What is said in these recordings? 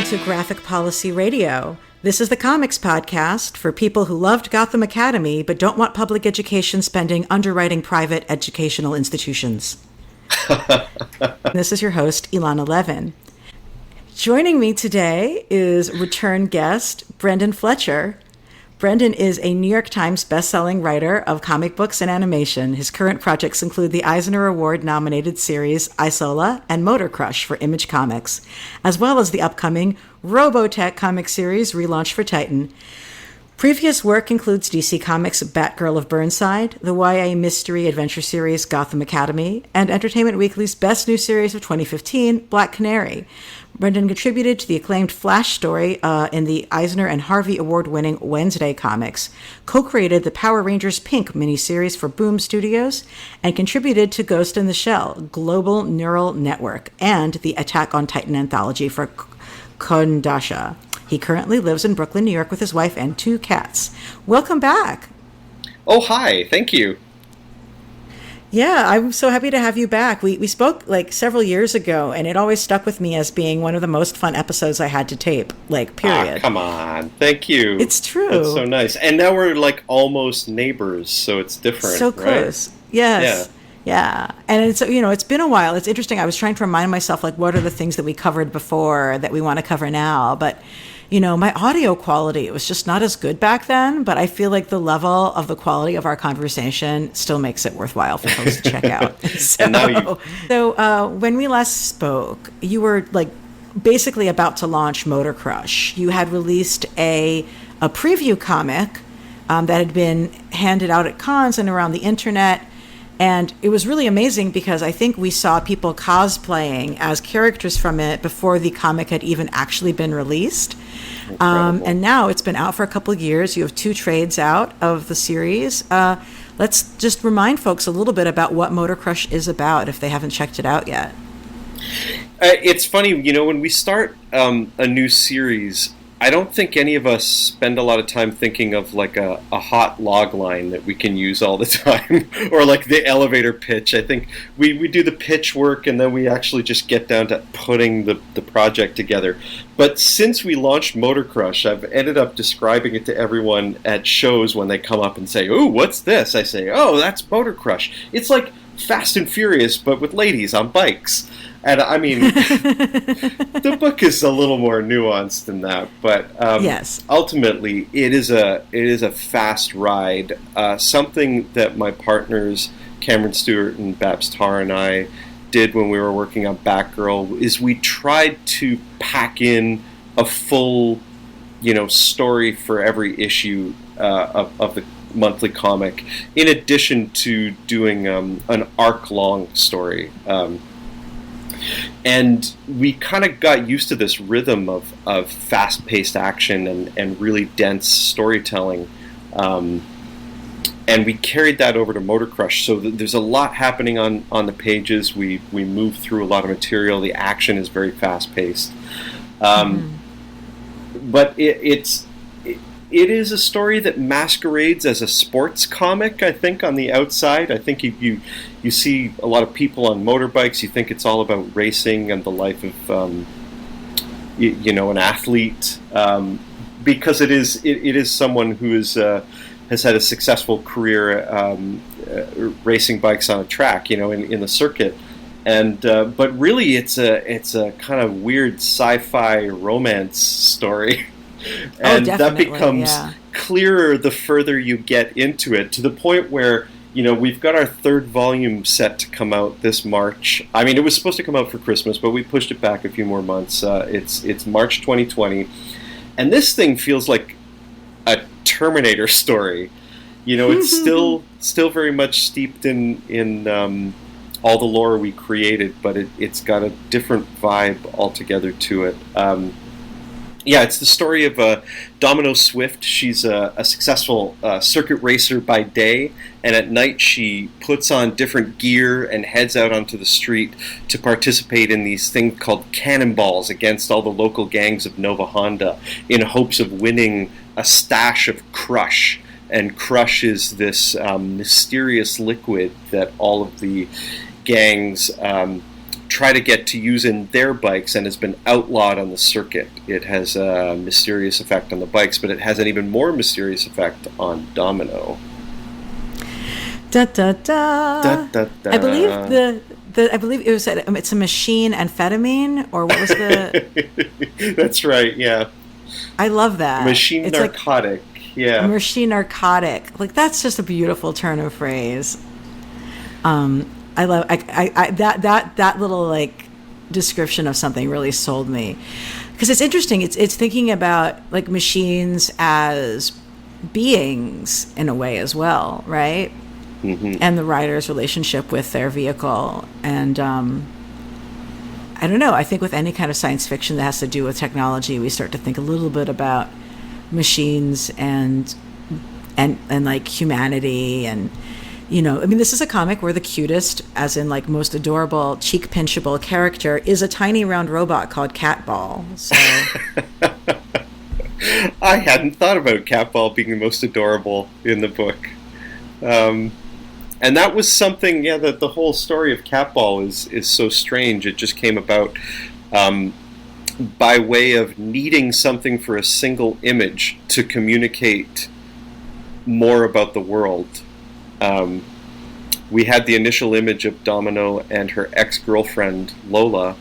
welcome to Graphic Policy Radio. This is the comics podcast for people who loved Gotham Academy but don't want public education spending underwriting private educational institutions. This is your host, Ilana Levin. Joining me today is return guest Brenden Fletcher. Brenden is a New York Times bestselling writer of comic books and animation. His current projects include the Eisner Award-nominated series ISOLA and MOTOR CRUSH for Image Comics, as well as the upcoming Robotech comic series relaunch for Titan. Previous work includes DC Comics' BATGIRL of Burnside, the YA mystery adventure series Gotham Academy, and Entertainment Weekly's best new series of 2015, Black Canary. Brenden contributed to the acclaimed Flash story in the Eisner and Harvey Award-winning Wednesday comics, co-created the Power Rangers Pink miniseries for Boom Studios, and contributed to Ghost in the Shell, Global Neural Network, and the Attack on Titan anthology for Kondasha. He currently lives in Brooklyn, New York with his wife and 2 cats. Welcome back. Oh, hi. Thank you. Yeah, I'm so happy to have you back. We spoke like several years ago, and it always stuck with me as being one of the most fun episodes I had to tape, period. Come on. Thank you. It's true. That's so nice. And now we're almost neighbors, so it's different, so close. Right? Yes. Yeah. And it's, it's been a while. It's interesting. I was trying to remind myself, what are the things that we covered before that we want to cover now? But my audio quality, it was just not as good back then, but I feel like the level of the quality of our conversation still makes it worthwhile for folks to check out. So when we last spoke, you were basically about to launch MOTOR CRUSH. You had released a preview comic that had been handed out at cons and around the internet. And it was really amazing because I think we saw people cosplaying as characters from it before the comic had even actually been released. And now it's been out for a couple of years. You have 2 trades out of the series. Let's just remind folks a little bit about what MOTOR CRUSH is about if they haven't checked it out yet. It's funny, when we start a new series, I don't think any of us spend a lot of time thinking of a hot log line that we can use all the time, or the elevator pitch. I think we do the pitch work and then we actually just get down to putting the project together. But since we launched MOTOR CRUSH, I've ended up describing it to everyone at shows when they come up and say, "Ooh, what's this?" I say, "Oh, that's MOTOR CRUSH. It's like Fast and Furious, but with ladies on bikes." And I mean, the book is a little more nuanced than that, but yes. Ultimately, it is a fast ride. Something that my partners Cameron Stewart and Babs Tarr and I did when we were working on Batgirl is we tried to pack in a full, story for every issue of the monthly comic, in addition to doing an arc-long story. And we kind of got used to this rhythm of fast-paced action and really dense storytelling. And we carried that over to MOTOR CRUSH. So there's a lot happening on the pages. We move through a lot of material. The action is very fast-paced. But it is a story that masquerades as a sports comic, I think, on the outside. I think you see a lot of people on motorbikes. You think it's all about racing and the life of an athlete, because it is someone who has had a successful career racing bikes on a track, in the circuit. And but really, it's a kind of weird sci-fi romance story. And that becomes clearer the further you get into it, to the point where, we've got our 3rd volume set to come out this March. I mean, it was supposed to come out for Christmas, but we pushed it back a few more months. It's March 2020. And this thing feels like a Terminator story. It's still very much steeped in all the lore we created, but it's got a different vibe altogether to it. It's the story of Domino Swift. She's a successful circuit racer by day, and at night she puts on different gear and heads out onto the street to participate in these things called cannonballs against all the local gangs of Nova Honda, in hopes of winning a stash of Crush. And Crush is this mysterious liquid that all of the gangs try to get to use in their bikes and has been outlawed on the circuit. It has a mysterious effect on the bikes, but it has an even more mysterious effect on Domino. Da, da, da. Da, da, da. I believe I believe it was it's a machine amphetamine, or what was the? That's right. Yeah. I love that. Machine it's narcotic. Yeah. Machine narcotic. Like, that's just a beautiful turn of phrase. I love that little like description of something really sold me, because it's interesting. It's thinking about like machines as beings in a way as well, right? Mm-hmm. And the rider's relationship with their vehicle. And I don't know, I think with any kind of science fiction that has to do with technology, we start to think a little bit about machines and like humanity. And I mean, this is a comic where the cutest, as in like most adorable, cheek pinchable character is a tiny round robot called Catball. So I hadn't thought about Catball being the most adorable in the book. And that was something, that the whole story of Catball is so strange. It just came about by way of needing something for a single image to communicate more about the world. We had the initial image of Domino and her ex-girlfriend, Lola,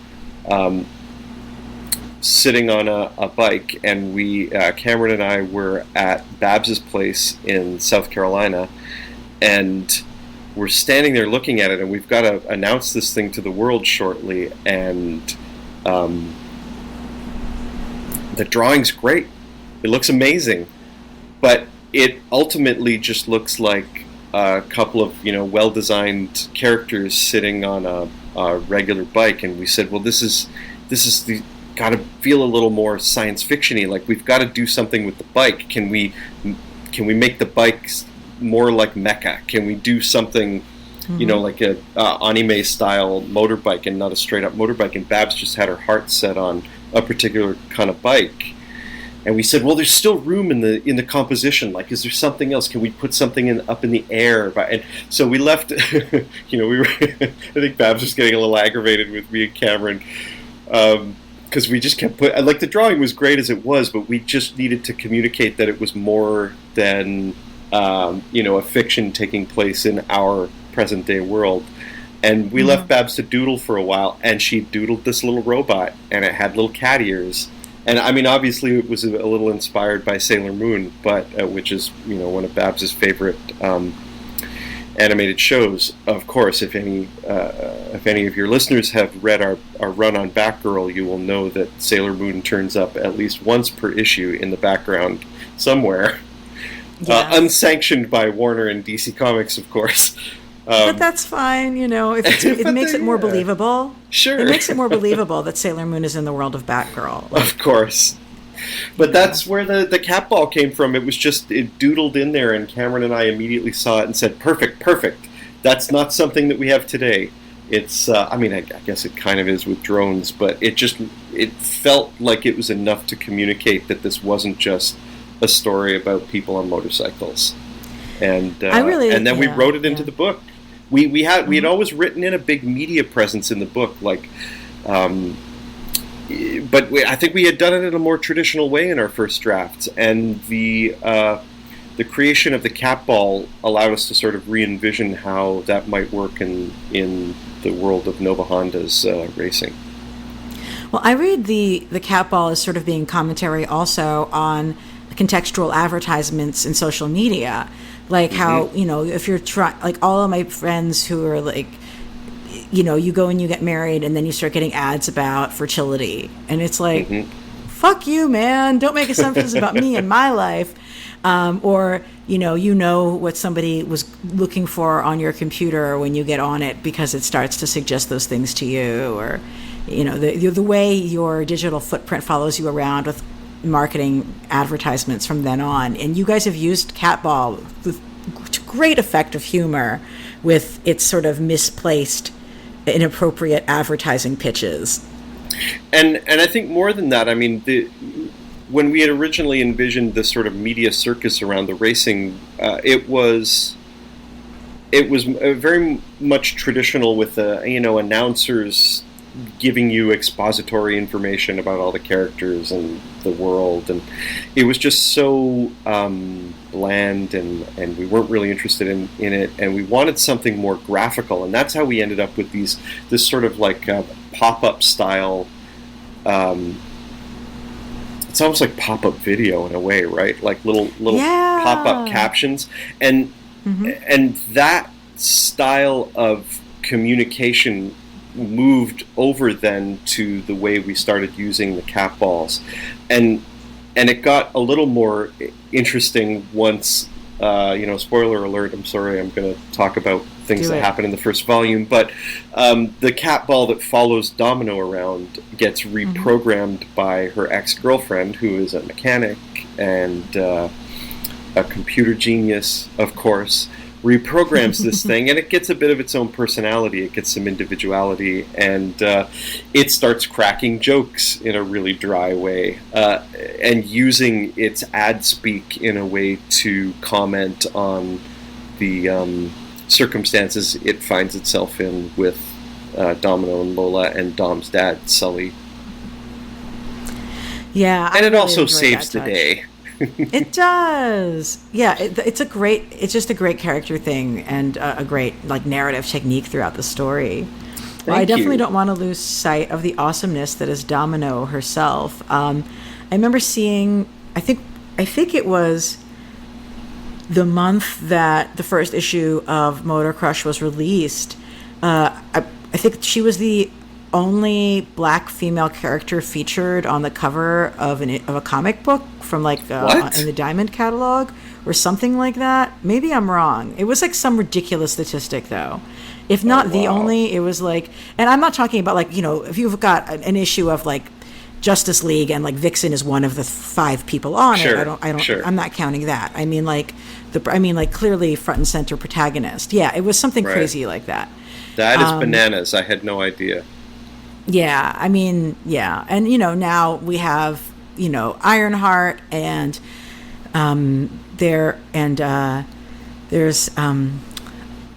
sitting on a bike, and Cameron and I were at Babs's place in South Carolina, and we're standing there looking at it, and we've got to announce this thing to the world shortly, and the drawing's great. It looks amazing, but it ultimately just looks like a couple of well-designed characters sitting on a regular bike. And we said, well, this is got to feel a little more science fiction-y. Like, we've got to do something with the bike. Can we make the bikes more like mecha? Can we do something, like a anime style motorbike and not a straight up motorbike? And Babs just had her heart set on a particular kind of bike. And we said, well, there's still room in the composition. Like, is there something else? Can we put something up in the air? And so we left. We were. I think Babs was getting a little aggravated with me and Cameron, because we just kept the drawing was great as it was, but we just needed to communicate that it was more than a fiction taking place in our present day world. And we left Babs to doodle for a while, and she doodled this little robot, and it had little cat ears. And I mean, obviously, it was a little inspired by Sailor Moon, but which is one of Babs's favorite animated shows. Of course, if any of your listeners have read our run on Batgirl, you will know that Sailor Moon turns up at least once per issue in the background somewhere, unsanctioned by Warner and DC Comics, of course. But that's fine, if it makes it more believable. Sure. It makes it more believable that Sailor Moon is in the world of Batgirl. Of course. But that's where the Catball came from. It was just, it doodled in there, and Cameron and I immediately saw it and said, perfect. That's not something that we have today. It's, I guess it kind of is with drones, but it felt like it was enough to communicate that this wasn't just a story about people on motorcycles. And then we wrote it into the book. We had always written in a big media presence in the book, like, but I think we had done it in a more traditional way in our first drafts, and the creation of the Catball allowed us to sort of re-envision how that might work in the world of Nova Honda's racing. Well, I read the Catball as sort of being commentary also on contextual advertisements in social media. Like how, if you're trying, like all of my friends who are like, you go and you get married and then you start getting ads about fertility. And it's like, fuck you, man. Don't make assumptions about me and my life. Or, what somebody was looking for on your computer when you get on it because it starts to suggest those things to you. Or, the way your digital footprint follows you around with marketing advertisements from then on. And you guys have used Catball with great effect of humor with its sort of misplaced, inappropriate advertising pitches. And I think more than that, I mean, when we had originally envisioned this sort of media circus around the racing, it was very much traditional with announcers giving you expository information about all the characters and the world, and it was just so bland, and we weren't really interested in it, and we wanted something more graphical, and that's how we ended up with this sort of like pop-up style. It's almost like pop-up video in a way, right? Like little pop-up captions, and that style of communication moved over then to the way we started using the Catballs, and it got a little more interesting once. Spoiler alert. I'm sorry. I'm going to talk about things that happen in the first volume, but the Catball that follows Domino around gets reprogrammed by her ex-girlfriend, who is a mechanic and a computer genius, of course. Reprograms this thing, and it gets a bit of its own personality. It gets some individuality, and it starts cracking jokes in a really dry way, and using its ad speak in a way to comment on the circumstances it finds itself in with Domino and Lola and Dom's dad, Sully. Yeah, and it really also saves the day. It does. Yeah, it's just a great character thing, and a great like narrative technique throughout the story. Well, I definitely don't want to lose sight of the awesomeness that is Domino herself. I remember seeing, I think it was the month that the first issue of Motor Crush was released. I think she was the only black female character featured on the cover of a comic book from like in the Diamond catalog or something like that. Maybe I'm wrong. It was like some ridiculous statistic though. If not the only, it was like, and I'm not talking about like, if you've got an issue of like Justice League and like Vixen is one of the 5 people on it. I'm not counting that. I mean like clearly front and center protagonist. Yeah, it was something crazy like that. That is bananas. I had no idea. Yeah, I mean, yeah. And, now we have, Ironheart and there's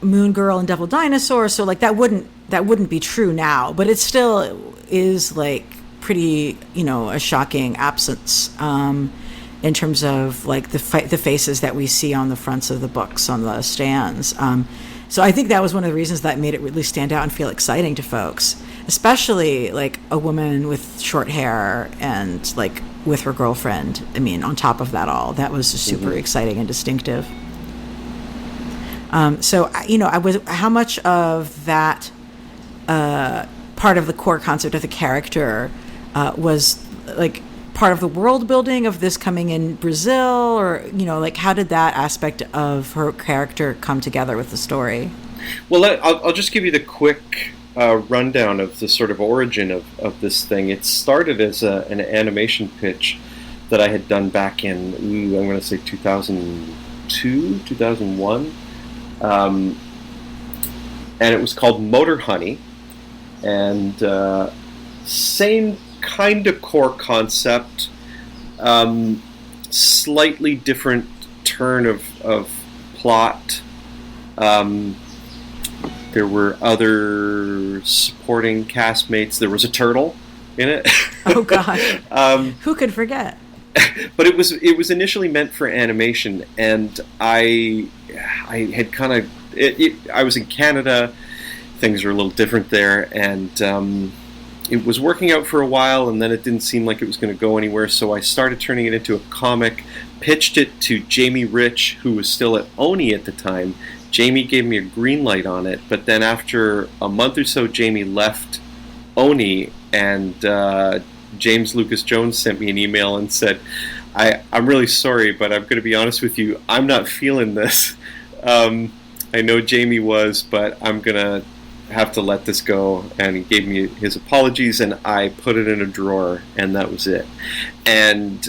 Moon Girl and Devil Dinosaur. So, like, that wouldn't be true now. But it still is, like, pretty, a shocking absence in terms of, like, the faces that we see on the fronts of the books on the stands. So I think that was one of the reasons that made it really stand out and feel exciting to folks, especially like a woman with short hair and like with her girlfriend. I mean, on top of that all, that was super exciting and distinctive. So, how much of that part of the core concept of the character was like part of the world building of this coming in Brazil, or like how did that aspect of her character come together with the story? Well, I'll just give you the quick rundown of the sort of origin of this thing. It started as an animation pitch that I had done back in I'm going to say 2002, 2001, and it was called Motor Honey, and same kind of core concept, slightly different turn of plot. There were other supporting castmates. There was a turtle in it. Oh gosh, who could forget? But it was initially meant for animation, and I had kind of I was in Canada. Things are a little different there, and it was working out for a while, and then it didn't seem like it was going to go anywhere, so I started turning it into a comic, pitched it to Jamie Rich, who was still at Oni at the time. Jamie gave me a green light on it, but then after a month or so, Jamie left Oni, and James Lucas Jones sent me an email and said, I'm really sorry, but I'm going to be honest with you, I'm not feeling this. I know Jamie was, but I'm going to have to let this go. And he gave me his apologies, and I put it in a drawer, and that was it. And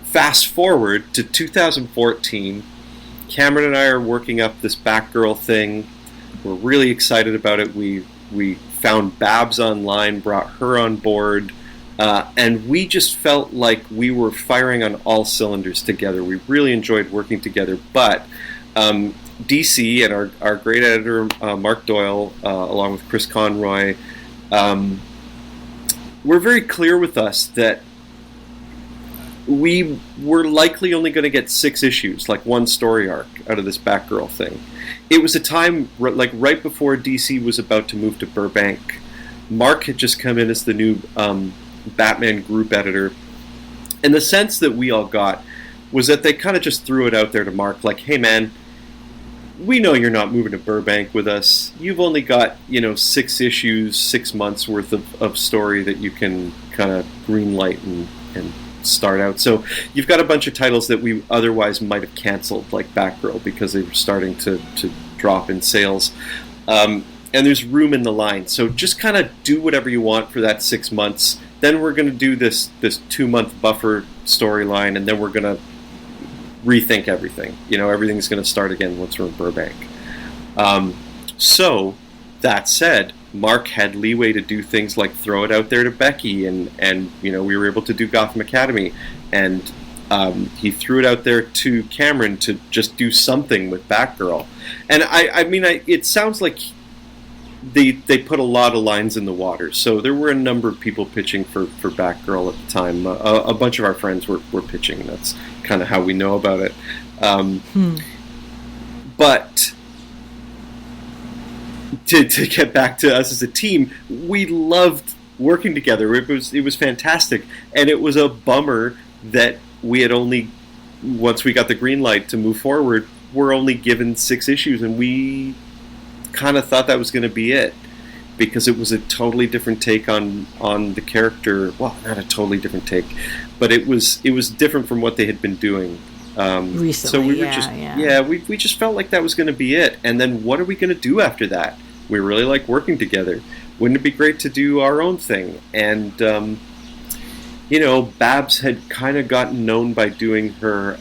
fast forward to 2014, Cameron and I are working up this Batgirl thing. We're really excited about it. We found Babs online, brought her on board, and we just felt like we were firing on all cylinders together. We really enjoyed working together, but DC and our great editor, Mark Doyle, along with Chris Conroy, were very clear with us that we were likely only going to get 6 issues, like one story arc, out of this Batgirl thing. It was a time, like right before DC was about to move to Burbank. Mark had just come in as the new Batman group editor. And the sense that we all got was that they kind of just threw it out there to Mark, like, hey man, we know you're not moving to Burbank with us. You've only got, 6 issues, 6 months worth of story that you can kind of green light and start out. So you've got a bunch of titles that we otherwise might have canceled, like Batgirl, because they were starting to drop in sales. And there's room in the line. So just kind of do whatever you want for that 6 months. Then we're going to do this 2-month buffer storyline, and then we're going to rethink everything. Everything's going to start again once we're in Burbank. So that said, Mark had leeway to do things like throw it out there to Becky, and we were able to do Gotham Academy, and he threw it out there to Cameron to just do something with Batgirl. And I mean, it sounds like they put a lot of lines in the water. So there were a number of people pitching for Batgirl at the time. A bunch of our friends were pitching. That's kind of how we know about it. But to get back to us as a team, we loved working together. It was fantastic, and it was a bummer that we had only, once we got the green light to move forward, we're only given 6 issues, and we kind of thought that was going to be it, because it was a totally different take on the character. Well, not a totally different take, but it was different from what they had been doing recently. So we were we just felt like that was going to be it. And then what are we going to do after that? We really like working together. Wouldn't it be great to do our own thing? And Babs had kind of gotten known by doing her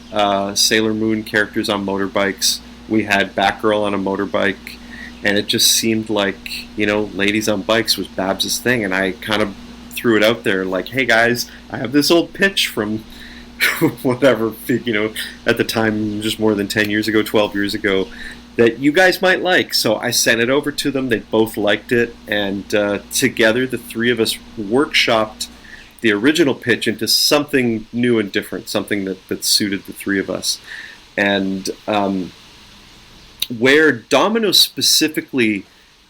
Sailor Moon characters on motorbikes. We had Batgirl on a motorbike, and it just seemed like, ladies on bikes was Babs' thing. And I kind of threw it out there like, hey guys, I have this old pitch from whatever, at the time, just more than 10 years ago, 12 years ago, that you guys might like. So I sent it over to them. They both liked it. And together, the 3 of us workshopped the original pitch into something new and different, something that suited the 3 of us. And where Domino specifically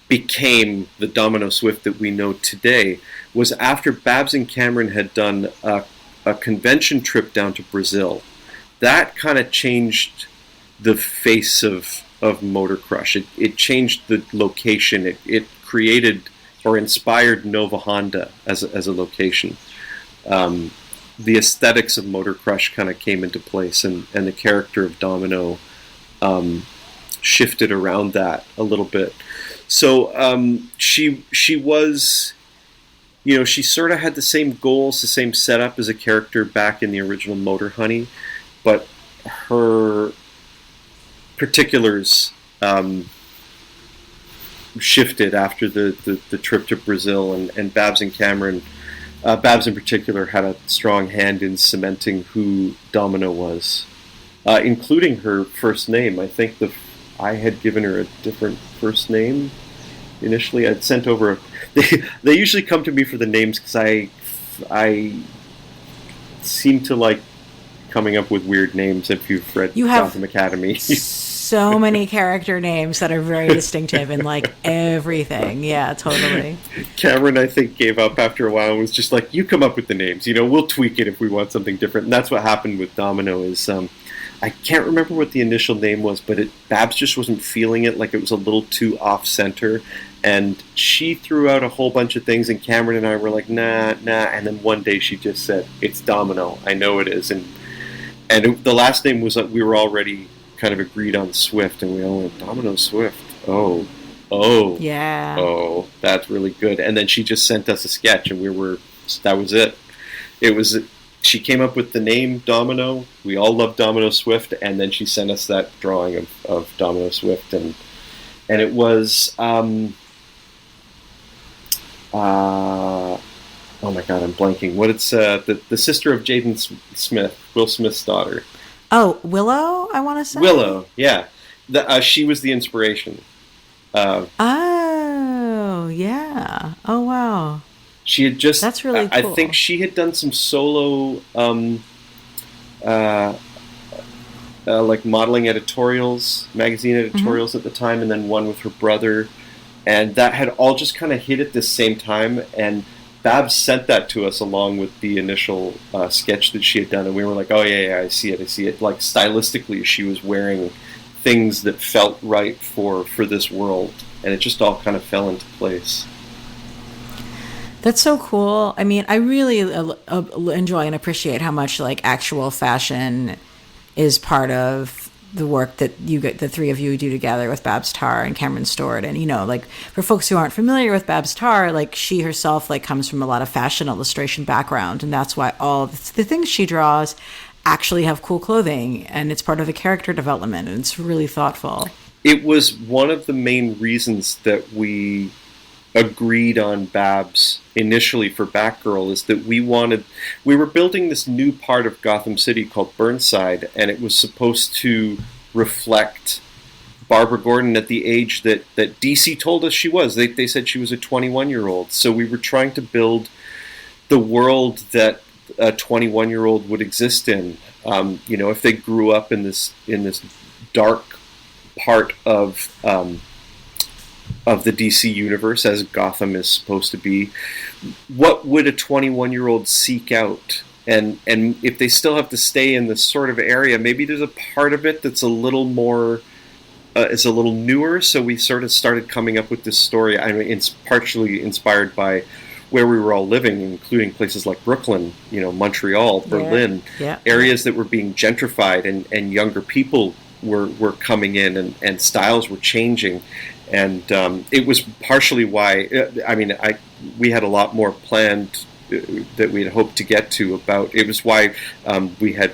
became the Domino Swift that we know today was after Babs and Cameron had done a convention trip down to Brazil. That kind of changed the face of Motor Crush. It changed the location. It created or inspired Nova Honda as a location. The aesthetics of Motor Crush kind of came into place, and the character of Domino shifted around that a little bit. So she was, she sort of had the same goals, the same setup as a character back in the original Motor Honey, but her particulars shifted after the trip to Brazil, and Babs and Cameron, Babs in particular, had a strong hand in cementing who Domino was, including her first name. I think I had given her a different first name initially. I'd sent over. They usually come to me for the names because I seem to like coming up with weird names. If you've read Gotham Academy, so many character names that are very distinctive and like everything. Yeah, totally. Cameron, I think, gave up after a while and was just like, "You come up with the names. We'll tweak it if we want something different." And that's what happened with Domino. Is I can't remember what the initial name was, but Babs just wasn't feeling it. Like, it was a little too off-center. And she threw out a whole bunch of things, and Cameron and I were like, nah. And then one day she just said, it's Domino. I know it is. And the last name was, we were already kind of agreed on Swift, and we all went, Domino Swift. Oh. Yeah. Oh, that's really good. And then she just sent us a sketch, and that was it. She came up with the name Domino. We all loved Domino Swift, and then she sent us that drawing of Domino Swift, and it was oh my god, I'm blanking. What it's the sister of Jaden Smith, Will Smith's daughter. Oh, Willow, I want to say. Willow, yeah. She was the inspiration. Oh, yeah. Oh, wow. She had just, That's really I cool. think she had done some solo, uh, like modeling editorials, magazine editorials at the time, and then one with her brother. And that had all just kind of hit at the same time. And Babs sent that to us along with the initial sketch that she had done. And we were like, oh, yeah, I see it. Like, stylistically, she was wearing things that felt right for this world. And it just all kind of fell into place. That's so cool. I mean, I really enjoy and appreciate how much like actual fashion is part of the work that the three of you do together with Babs Tarr and Cameron Stewart. And like for folks who aren't familiar with Babs Tarr, like she herself like comes from a lot of fashion illustration background, and that's why all the things she draws actually have cool clothing, and it's part of the character development, and it's really thoughtful. It was one of the main reasons that we agreed on Babs initially for Batgirl, is that we were building this new part of Gotham City called Burnside, and it was supposed to reflect Barbara Gordon at the age that DC told us she was. They said she was a 21-year-old. So we were trying to build the world that a 21-year-old would exist in. If they grew up in this dark part of the DC universe, as Gotham is supposed to be, what would a 21-year-old seek out? And if they still have to stay in this sort of area, maybe there's a part of it that's a little more, is a little newer. So we sort of started coming up with this story. I mean, it's partially inspired by where we were all living, including places like Brooklyn, Montreal, Berlin, areas that were being gentrified, and younger people were coming in, and styles were changing. And it was partially why, we had a lot more planned that we had hoped to get to about. It was why we had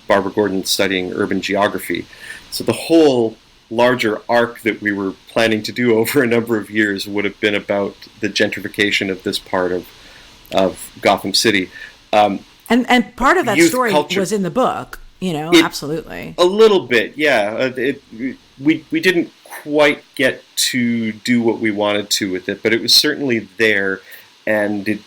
Barbara Gordon studying urban geography. So the whole larger arc that we were planning to do over a number of years would have been about the gentrification of this part of Gotham City. And part of that story culture was in the book, absolutely. A little bit, yeah. We didn't quite get to do what we wanted to with it, but it was certainly there, and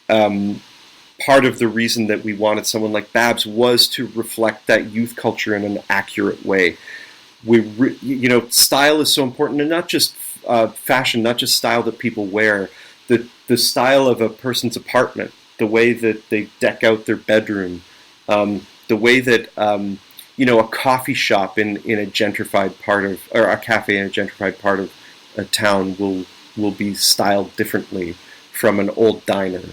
part of the reason that we wanted someone like Babs was to reflect that youth culture in an accurate way. Style is so important, and not just fashion, not just style that people wear, the style of a person's apartment, the way that they deck out their bedroom, the way that a coffee shop in a gentrified part of, or a cafe in a gentrified part of a town will be styled differently from an old diner.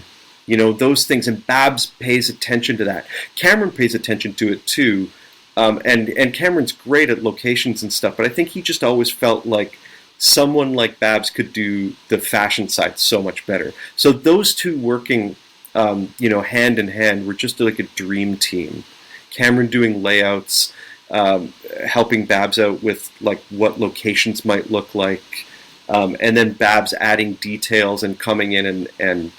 Those things, and Babs pays attention to that. Cameron pays attention to it too, and Cameron's great at locations and stuff, but I think he just always felt like someone like Babs could do the fashion side so much better. So those two working, hand in hand, were just like a dream team. Cameron doing layouts, helping Babs out with like what locations might look like, and then Babs adding details and coming in and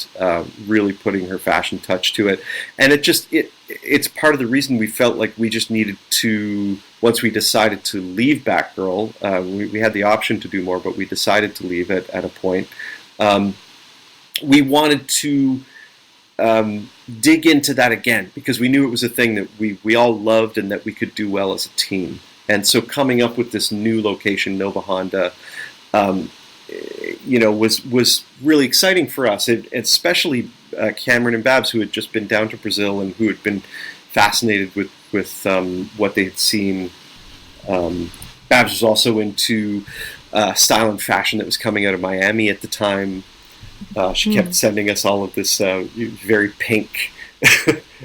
really putting her fashion touch to it. And it's part of the reason we felt like we just needed to, once we decided to leave Batgirl, we had the option to do more, but we decided to leave it at a point. We wanted to dig into that again, because we knew it was a thing that we all loved and that we could do well as a team. And so coming up with this new location, Nova Honda, was really exciting for us, especially Cameron and Babs, who had just been down to Brazil and who had been fascinated with what they had seen. Babs was also into style and fashion that was coming out of Miami at the time. She kept sending us all of this very pink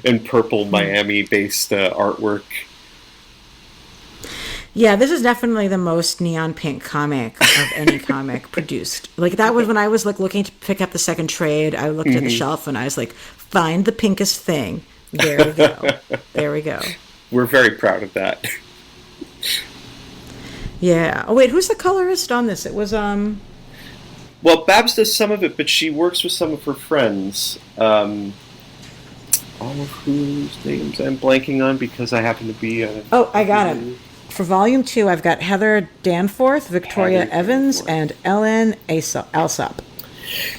and purple Miami-based artwork. Yeah, this is definitely the most neon pink comic of any comic produced. Like, that was when I was like looking to pick up the second trade. I looked at the shelf and I was like, find the pinkest thing. There we go. There we go. We're very proud of that. Yeah. Oh wait, who's the colorist on this? It was Well, Babs does some of it, but she works with some of her friends. All of whose names I'm blanking on because I happen to be... oh, I got him. For volume 2, I've got Heather Danforth, Victoria Evans, and Ellen Alsop.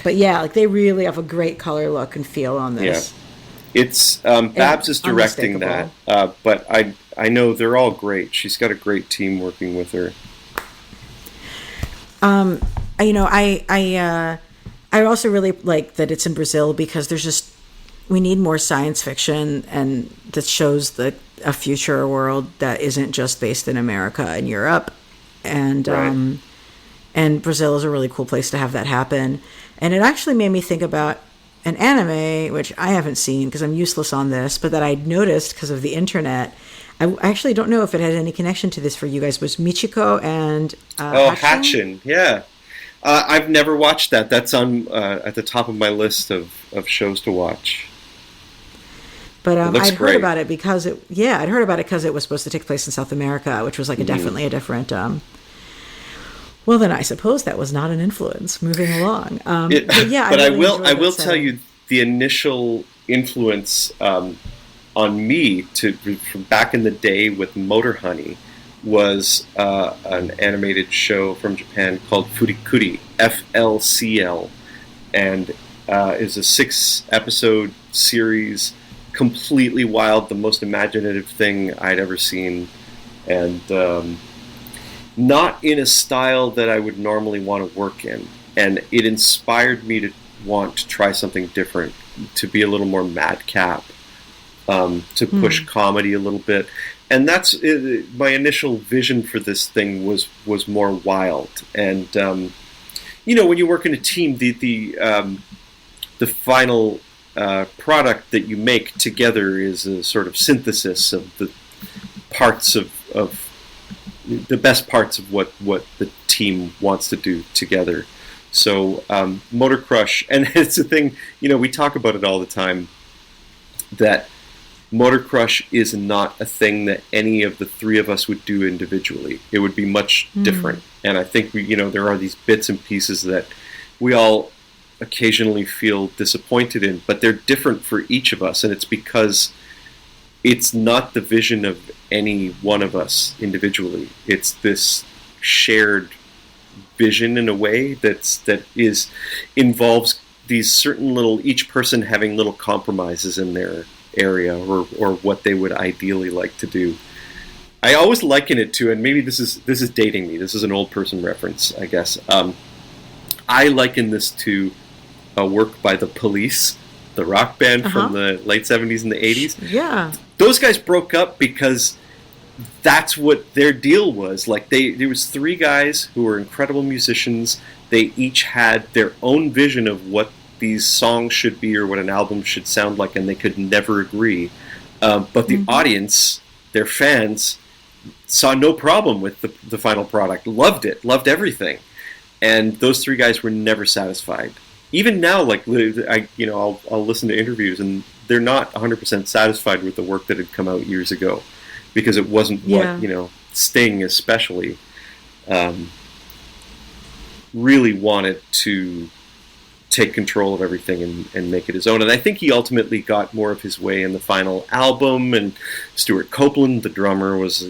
But yeah, like they really have a great color look and feel on this. Yeah. It's Babs is directing that, but I know they're all great. She's got a great team working with her. I also really like that it's in Brazil because we need more science fiction and that shows a future world that isn't just based in America and Europe, and Right. And Brazil is a really cool place to have that happen. And it actually made me think about an anime, which I haven't seen because I'm useless on this, but that I'd noticed because of the internet. I actually don't know if it had any connection to this for you guys. Was Michiko and Hatchin', yeah. I've never watched that. That's on at the top of my list of shows to watch. But I'd heard great. about it because I'd heard about it because it was supposed to take place in South America, which was like definitely a different. Well, then I suppose that was not an influence. Moving along, but yeah. But I will tell you the initial influence on me from back in the day with Motor Honey was an animated show from Japan called Furikuri, FLCL, and is a 6-episode series, completely wild, the most imaginative thing I'd ever seen, and not in a style that I would normally want to work in. And it inspired me to want to try something different, to be a little more madcap, to push comedy a little bit. And that's my initial vision for this thing was more wild. And when you work in a team, the final product that you make together is a sort of synthesis of the parts of the best parts of what the team wants to do together. So Motor Crush, and it's a thing, we talk about it all the time, that Motor Crush is not a thing that any of the three of us would do individually. It would be much different. And I think there are these bits and pieces that we all occasionally feel disappointed in, but they're different for each of us, and it's because it's not the vision of any one of us individually. It's this shared vision in a way that involves these certain little, each person having little compromises in their area or what they would ideally like to do. I always liken it to, and maybe this is dating me, this is an old person reference, I guess. I liken this to a work by the Police, the rock band from the late 70s and the 80s. Yeah. Those guys broke up because that's what their deal was. Like there was 3 guys who were incredible musicians. They each had their own vision of what these songs should be or what an album should sound like, and they could never agree. But the audience, their fans, saw no problem with the final product. Loved it. Loved everything. And those 3 guys were never satisfied. Even now, like I'll listen to interviews, and they're not 100% satisfied with the work that had come out years ago, because it wasn't what Sting especially really wanted to take control of everything and make it his own. And I think he ultimately got more of his way in the final album. And Stuart Copeland, the drummer, was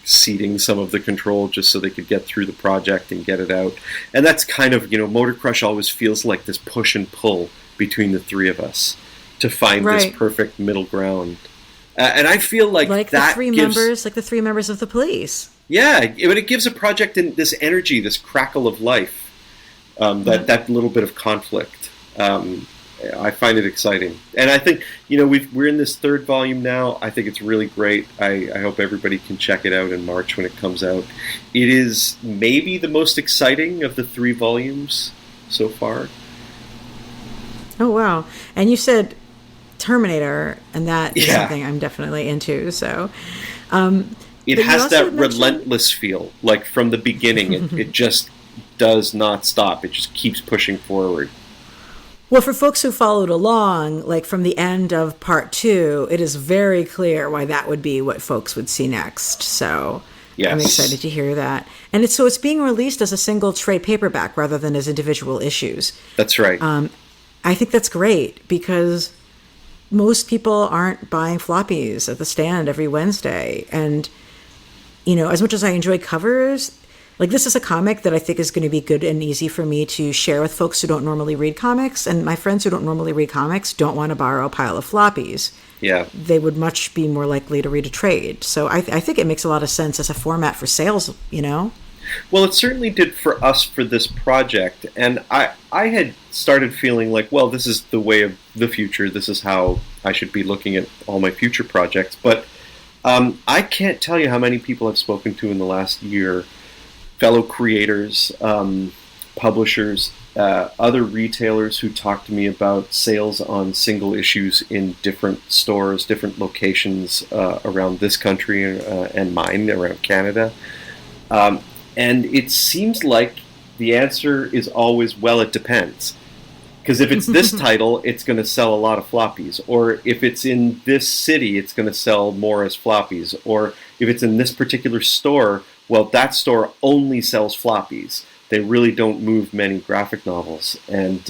ceding some of the control just so they could get through the project and get it out. And that's kind of, Motor Crush always feels like this push and pull between the 3 of us to find this perfect middle ground. And I feel like that the 3 members of the Police. Yeah, it gives a project this energy, this crackle of life, that little bit of conflict. I find it exciting. And I think, we're in this 3rd volume now. I think it's really great. I hope everybody can check it out in March when it comes out. It is maybe the most exciting of the 3 volumes so far. Oh, wow. And you said Terminator, and that is something I'm definitely into. So it has that relentless feel. Like from the beginning, it just does not stop. It just keeps pushing forward. Well, for folks who followed along, like from the end of part 2, it is very clear why that would be what folks would see next. So I'm excited to hear that. And it's being released as a single trade paperback rather than as individual issues. That's right. I think that's great because most people aren't buying floppies at the stand every Wednesday. And as much as I enjoy covers, like this is a comic that I think is going to be good and easy for me to share with folks who don't normally read comics. And my friends who don't normally read comics don't want to borrow a pile of floppies. Yeah. They would much be more likely to read a trade. So I think it makes a lot of sense as a format for sales, Well, it certainly did for us for this project. And I had started feeling like, well, this is the way of the future. This is how I should be looking at all my future projects. But I can't tell you how many people I've spoken to in the last year, fellow creators, publishers, other retailers who talk to me about sales on single issues in different stores, different locations around this country and mine, around Canada. And it seems like the answer is always, well, it depends. Because if it's this title, it's going to sell a lot of floppies. Or if it's in this city, it's going to sell more as floppies. Or if it's in this particular store, well, that store only sells floppies. They really don't move many graphic novels. And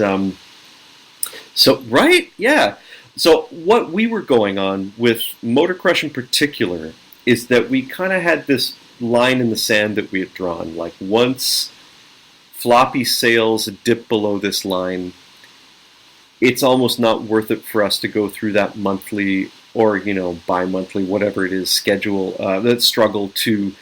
right? Yeah. So what we were going on with Motor Crush in particular is that we kind of had this line in the sand that we had drawn. Like once floppy sales dip below this line, it's almost not worth it for us to go through that monthly or, bi-monthly, whatever it is, schedule, that struggle to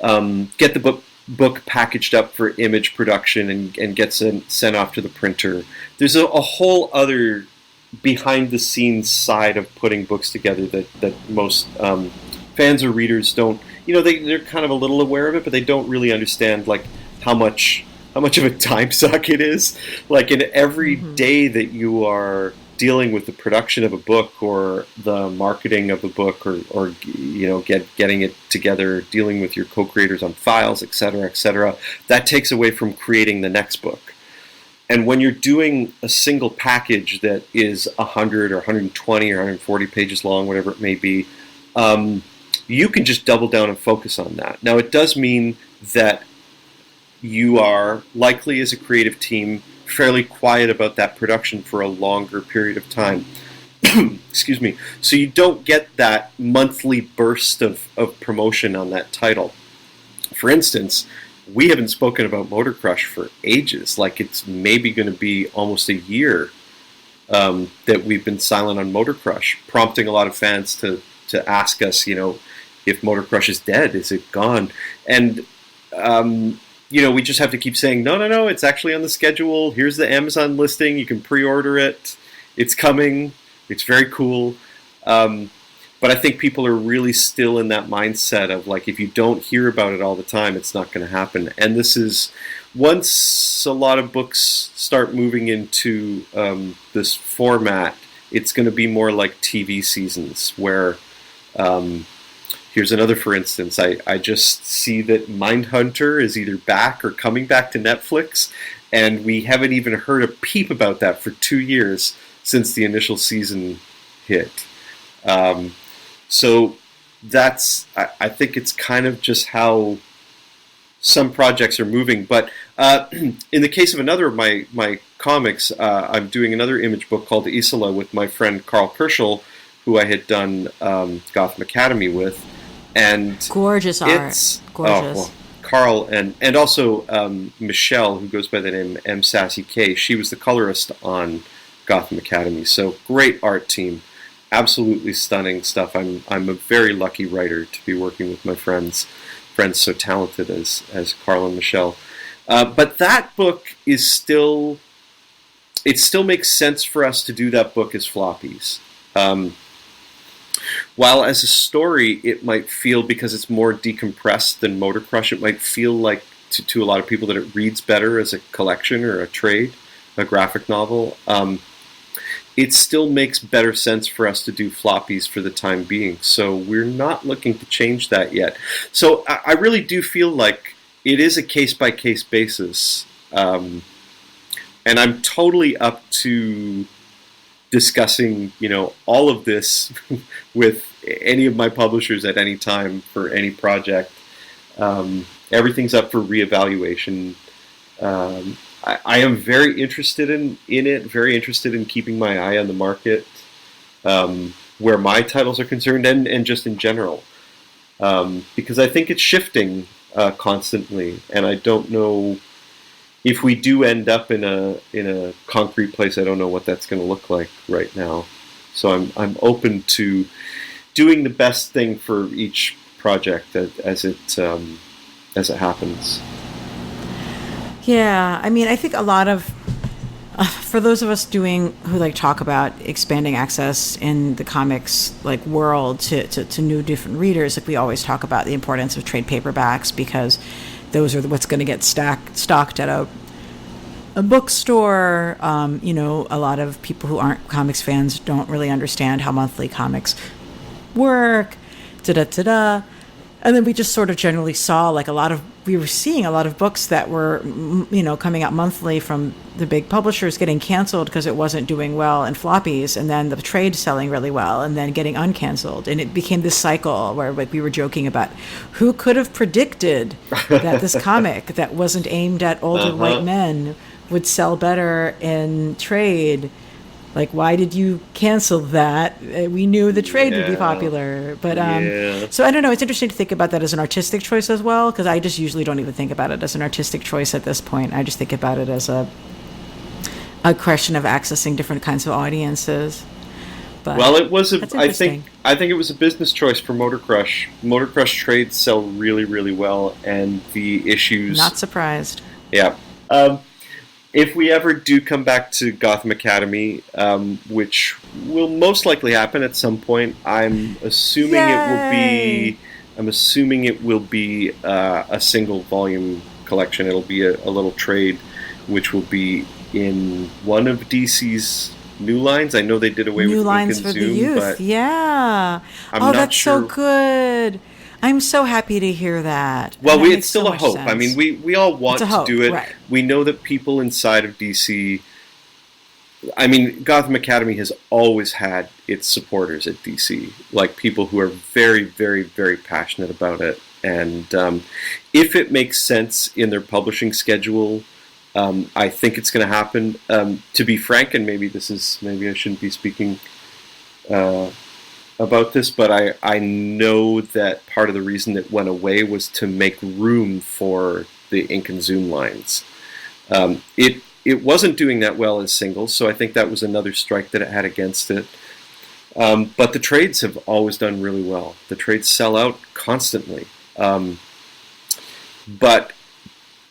get the book packaged up for image production and get sent off to the printer. There's a whole other behind-the-scenes side of putting books together that most fans or readers don't, they're kind of a little aware of it, but they don't really understand, like, how much of a time suck it is. Like, in every day that you are dealing with the production of a book or the marketing of a book or getting it together, dealing with your co-creators on files, etc., that takes away from creating the next book. And when you're doing a single package that is 100 or 120 or 140 pages long, whatever it may be, you can just double down and focus on that. Now, it does mean that you are likely, as a creative team, fairly quiet about that production for a longer period of time. Excuse me. So you don't get that monthly burst of promotion on that title. For instance, we haven't spoken about Motor Crush for ages. Like, it's maybe going to be almost a year that we've been silent on Motor Crush, prompting a lot of fans to ask us, if Motor Crush is dead, is it gone? And we just have to keep saying, no, it's actually on the schedule. Here's the Amazon listing. You can pre-order it. It's coming. It's very cool. But I think people are really still in that mindset of, like, if you don't hear about it all the time, it's not going to happen. And this is, once a lot of books start moving into this format, it's going to be more like TV seasons where... here's another, for instance. I just see that Mindhunter is either back or coming back to Netflix, and we haven't even heard a peep about that for 2 years since the initial season hit. So that's, I think it's kind of just how some projects are moving. But in the case of another of my comics, I'm doing another image book called ISOLA with my friend Carl Kerschel, who I had done Gotham Academy with. And gorgeous art. Gorgeous. Well, Carl and also Michelle, who goes by the name M. Sassy K. She was the colorist on Gotham Academy. So great art team. Absolutely stunning stuff. I'm a very lucky writer to be working with my friends so talented as Carl and Michelle. But that book is still... It still makes sense for us to do that book as floppies. While as a story, it might feel, because it's more decompressed than Motor Crush, it might feel like to a lot of people that it reads better as a collection or a trade, a graphic novel. It still makes better sense for us to do floppies for the time being. So we're not looking to change that yet. So I really do feel like it is a case-by-case basis. And I'm totally up to discussing, all of this with any of my publishers at any time for any project. Everything's up for reevaluation. I am very interested in it, very interested in keeping my eye on the market, where my titles are concerned, and just in general. because I think it's shifting constantly, and I don't know if we do end up in a concrete place. I don't know what that's going to look like right now. So I'm open to doing the best thing for each project as it happens. Yeah, I mean, I think a lot of for those of us who like talk about expanding access in the comics like world to new different readers, like we always talk about the importance of trade paperbacks because those are what's going to get stocked at a bookstore. A lot of people who aren't comics fans don't really understand how monthly comics work. And then we just sort of generally saw we were seeing a lot of books that were, coming out monthly from the big publishers getting canceled because it wasn't doing well in floppies, and then the trade selling really well and then getting uncanceled. And it became this cycle where we were joking about who could have predicted that this comic that wasn't aimed at older white men would sell better in trade. Like, why did you cancel that? We knew the trade would be popular. But so I don't know. It's interesting to think about that as an artistic choice as well, because I just usually don't even think about it as an artistic choice at this point. I just think about it as a question of accessing different kinds of audiences. But well, it was I think it was a business choice for Motor Crush. Motor Crush trades sell really, really well, and the issues. Not surprised. Yeah. If we ever do come back to Gotham Academy, which will most likely happen at some point, I'm assuming it will be a single volume collection. It'll be a little trade, which will be in one of DC's new lines. I know they did away with new lines for the youth. Yeah. That's so good. I'm so happy to hear that. Well, it's still a hope. Sense. I mean, we all want to do it. Right. We know that people inside of DC... I mean, Gotham Academy has always had its supporters at DC, like people who are very, very, very passionate about it. And if it makes sense in their publishing schedule, I think it's going to happen. To be frank, and maybe I shouldn't be speaking... about this, but I know that part of the reason it went away was to make room for the ink and zoom lines. It wasn't doing that well as singles, so I think that was another strike that it had against it. But the trades have always done really well. The trades sell out constantly. But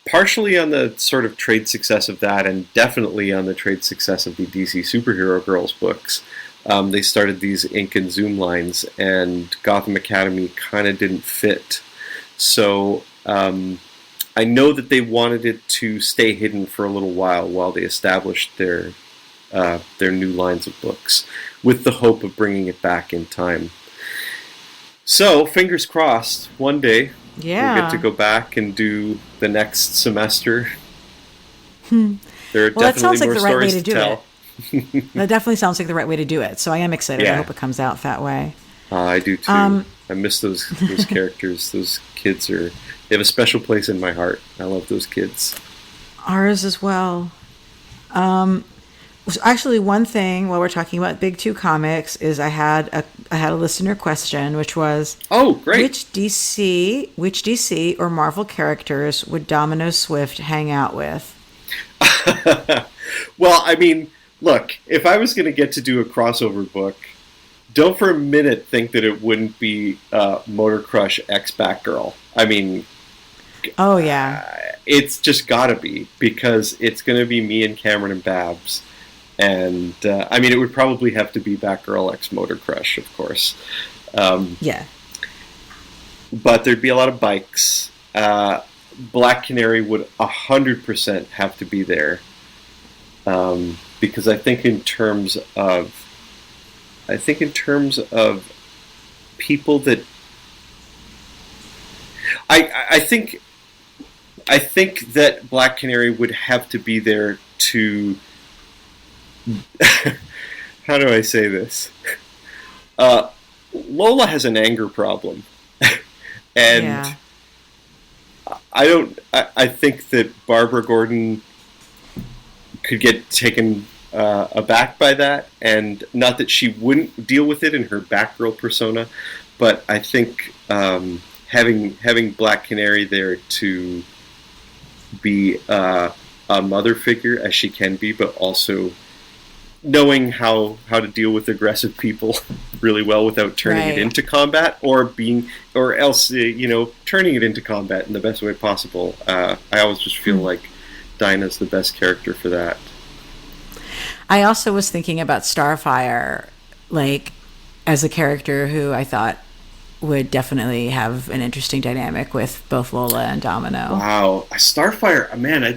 partially on the sort of trade success of that, and definitely on the trade success of the DC Superhero Girls books, they started these ink and zoom lines, and Gotham Academy kind of didn't fit. So I know that they wanted it to stay hidden for a little while they established their new lines of books, with the hope of bringing it back in time. So fingers crossed, one day we'll get to go back and do the next semester. There are definitely more stories to tell. That definitely sounds like the right way to do it. So I am excited. Yeah. I hope it comes out that way. I do too. I miss those characters. Those kids they have a special place in my heart. I love those kids. Ours as well. Actually, one thing while we're talking about Big Two Comics is I had a listener question, which was, great. Which DC or Marvel characters would Domino Swift hang out with? Well, I mean, look, if I was going to get to do a crossover book, don't for a minute think that it wouldn't be Motor Crush X Batgirl. I mean... Oh, yeah. It's just got to be, because it's going to be me and Cameron and Babs. And, I mean, it would probably have to be Batgirl X Motor Crush, of course. Yeah. But there'd be a lot of bikes. Black Canary would 100% have to be there. Because I think in terms of people that I think that Black Canary would have to be there to how do I say this? Lola has an anger problem. And yeah. I think that Barbara Gordon could get taken aback by that, and not that she wouldn't deal with it in her Batgirl persona, but I think having Black Canary there to be a mother figure as she can be, but also knowing how to deal with aggressive people really well without turning it into combat, or else turning it into combat in the best way possible. I always just feel like Dinah's the best character for that. I also was thinking about Starfire, like, as a character who I thought would definitely have an interesting dynamic with both Lola and Domino. Wow. Starfire, man, I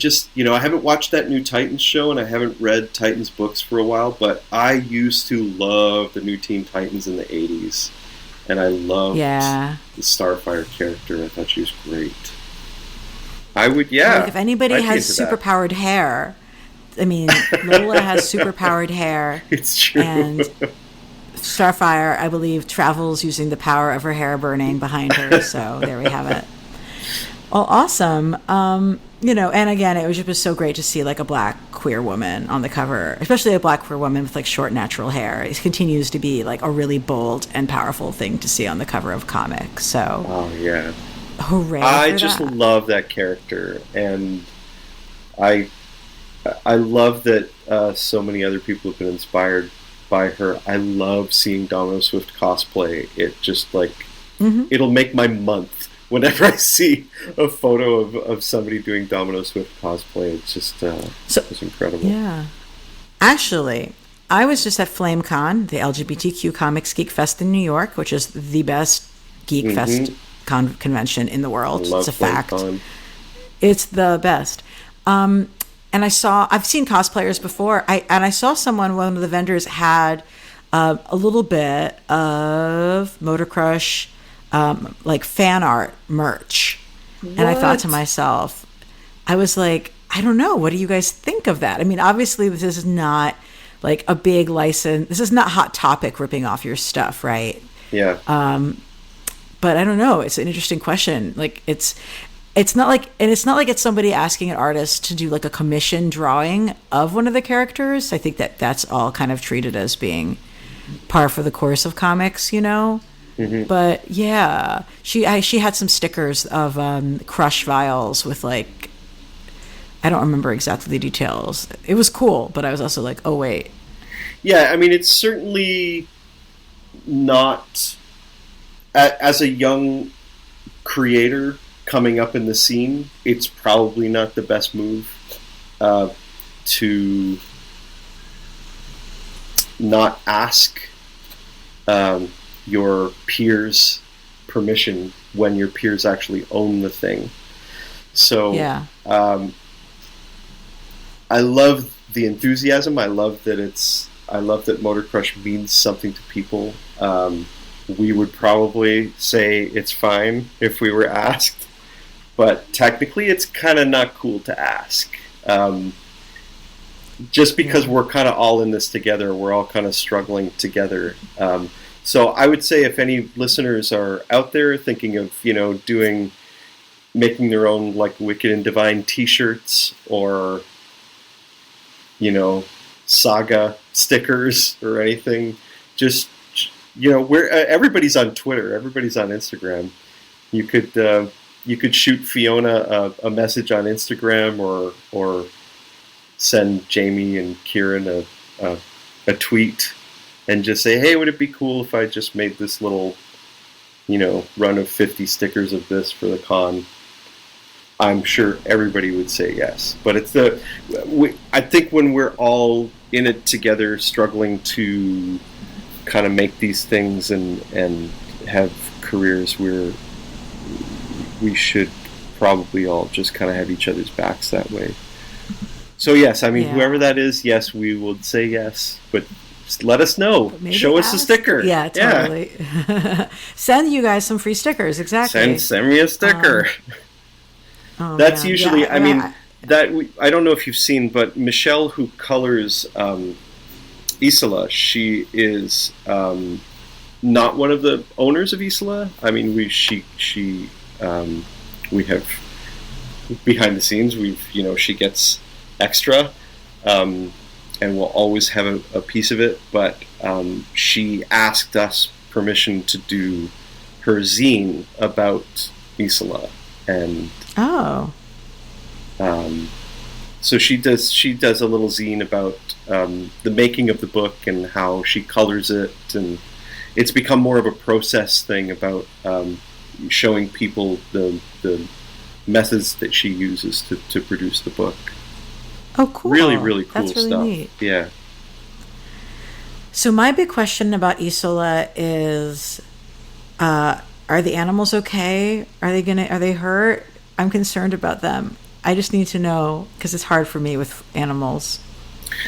haven't watched that new Titans show, and I haven't read Titans books for a while, but I used to love the new Teen Titans in the 80s, and I loved the Starfire character. I thought she was great. I would, like, if anybody has superpowered hair, I mean, Lola has superpowered hair. It's true. And Starfire, I believe, travels using the power of her hair burning behind her. So there we have it. Well, awesome. And again, it was just so great to see like a Black queer woman on the cover, especially a Black queer woman with like short natural hair. It continues to be like a really bold and powerful thing to see on the cover of comics. So, oh yeah, hooray! I just love that character, and I love that so many other people have been inspired by her. I love seeing Domino Swift cosplay. It just it'll make my month whenever I see a photo of somebody doing Domino Swift cosplay. It's just it's incredible. Yeah. Actually, I was just at FlameCon, the LGBTQ Comics Geek Fest in New York, which is the best geek fest convention in the world. It's a fact. It's the best. And I've seen cosplayers before. I saw one of the vendors had a little bit of Motor Crush, like fan art merch. What? And I thought to myself, I was like, I don't know. What do you guys think of that? I mean, obviously this is not like a big license. This is not Hot Topic ripping off your stuff, right? Yeah. But I don't know. It's an interesting question. Like it's not like it's somebody asking an artist to do like a commission drawing of one of the characters. I think that's all kind of treated as being par for the course of comics, But yeah, she had some stickers of Crush vials with like, I don't remember exactly the details. It was cool, but I was also like, oh wait. Yeah, I mean, it's certainly not, as a young creator coming up in the scene, it's probably not the best move to not ask your peers permission when your peers actually own the thing. So yeah. I love the enthusiasm. I love that Motor Crush means something to people. We would probably say it's fine if we were asked, but technically it's kind of not cool to ask. Just because we're kind of all in this together, we're all kind of struggling together. So I would say if any listeners are out there thinking of, making their own like Wicked and Divine t-shirts or, Saga stickers or anything, just, everybody's on Twitter, everybody's on Instagram. You could shoot Fiona a message on Instagram or send Jamie and Kieran a tweet and just say, hey, would it be cool if I just made this little, run of 50 stickers of this for the con? I'm sure everybody would say yes. But I think when we're all in it together, struggling to kind of make these things and have careers where we should probably all just kind of have each other's backs that way. So yes, I mean, whoever that is, yes, we would say yes, but just let us know. Show us a sticker. Yeah, totally. Yeah. Send you guys some free stickers, exactly. Send me a sticker. That's usually, I mean, I don't know if you've seen, but Michelle, who colors ISOLA, she is not one of the owners of ISOLA. I mean, we have behind the scenes. She gets extra, and we'll always have a piece of it. But she asked us permission to do her zine about Isola, and so she does a little zine about the making of the book and how she colors it, and it's become more of a process thing about showing people the methods that she uses to produce the book. Oh, cool! Really, really cool That's really stuff. Neat. Yeah. So my big question about Isola is, are the animals okay? Are they hurt? I'm concerned about them. I just need to know, because it's hard for me with animals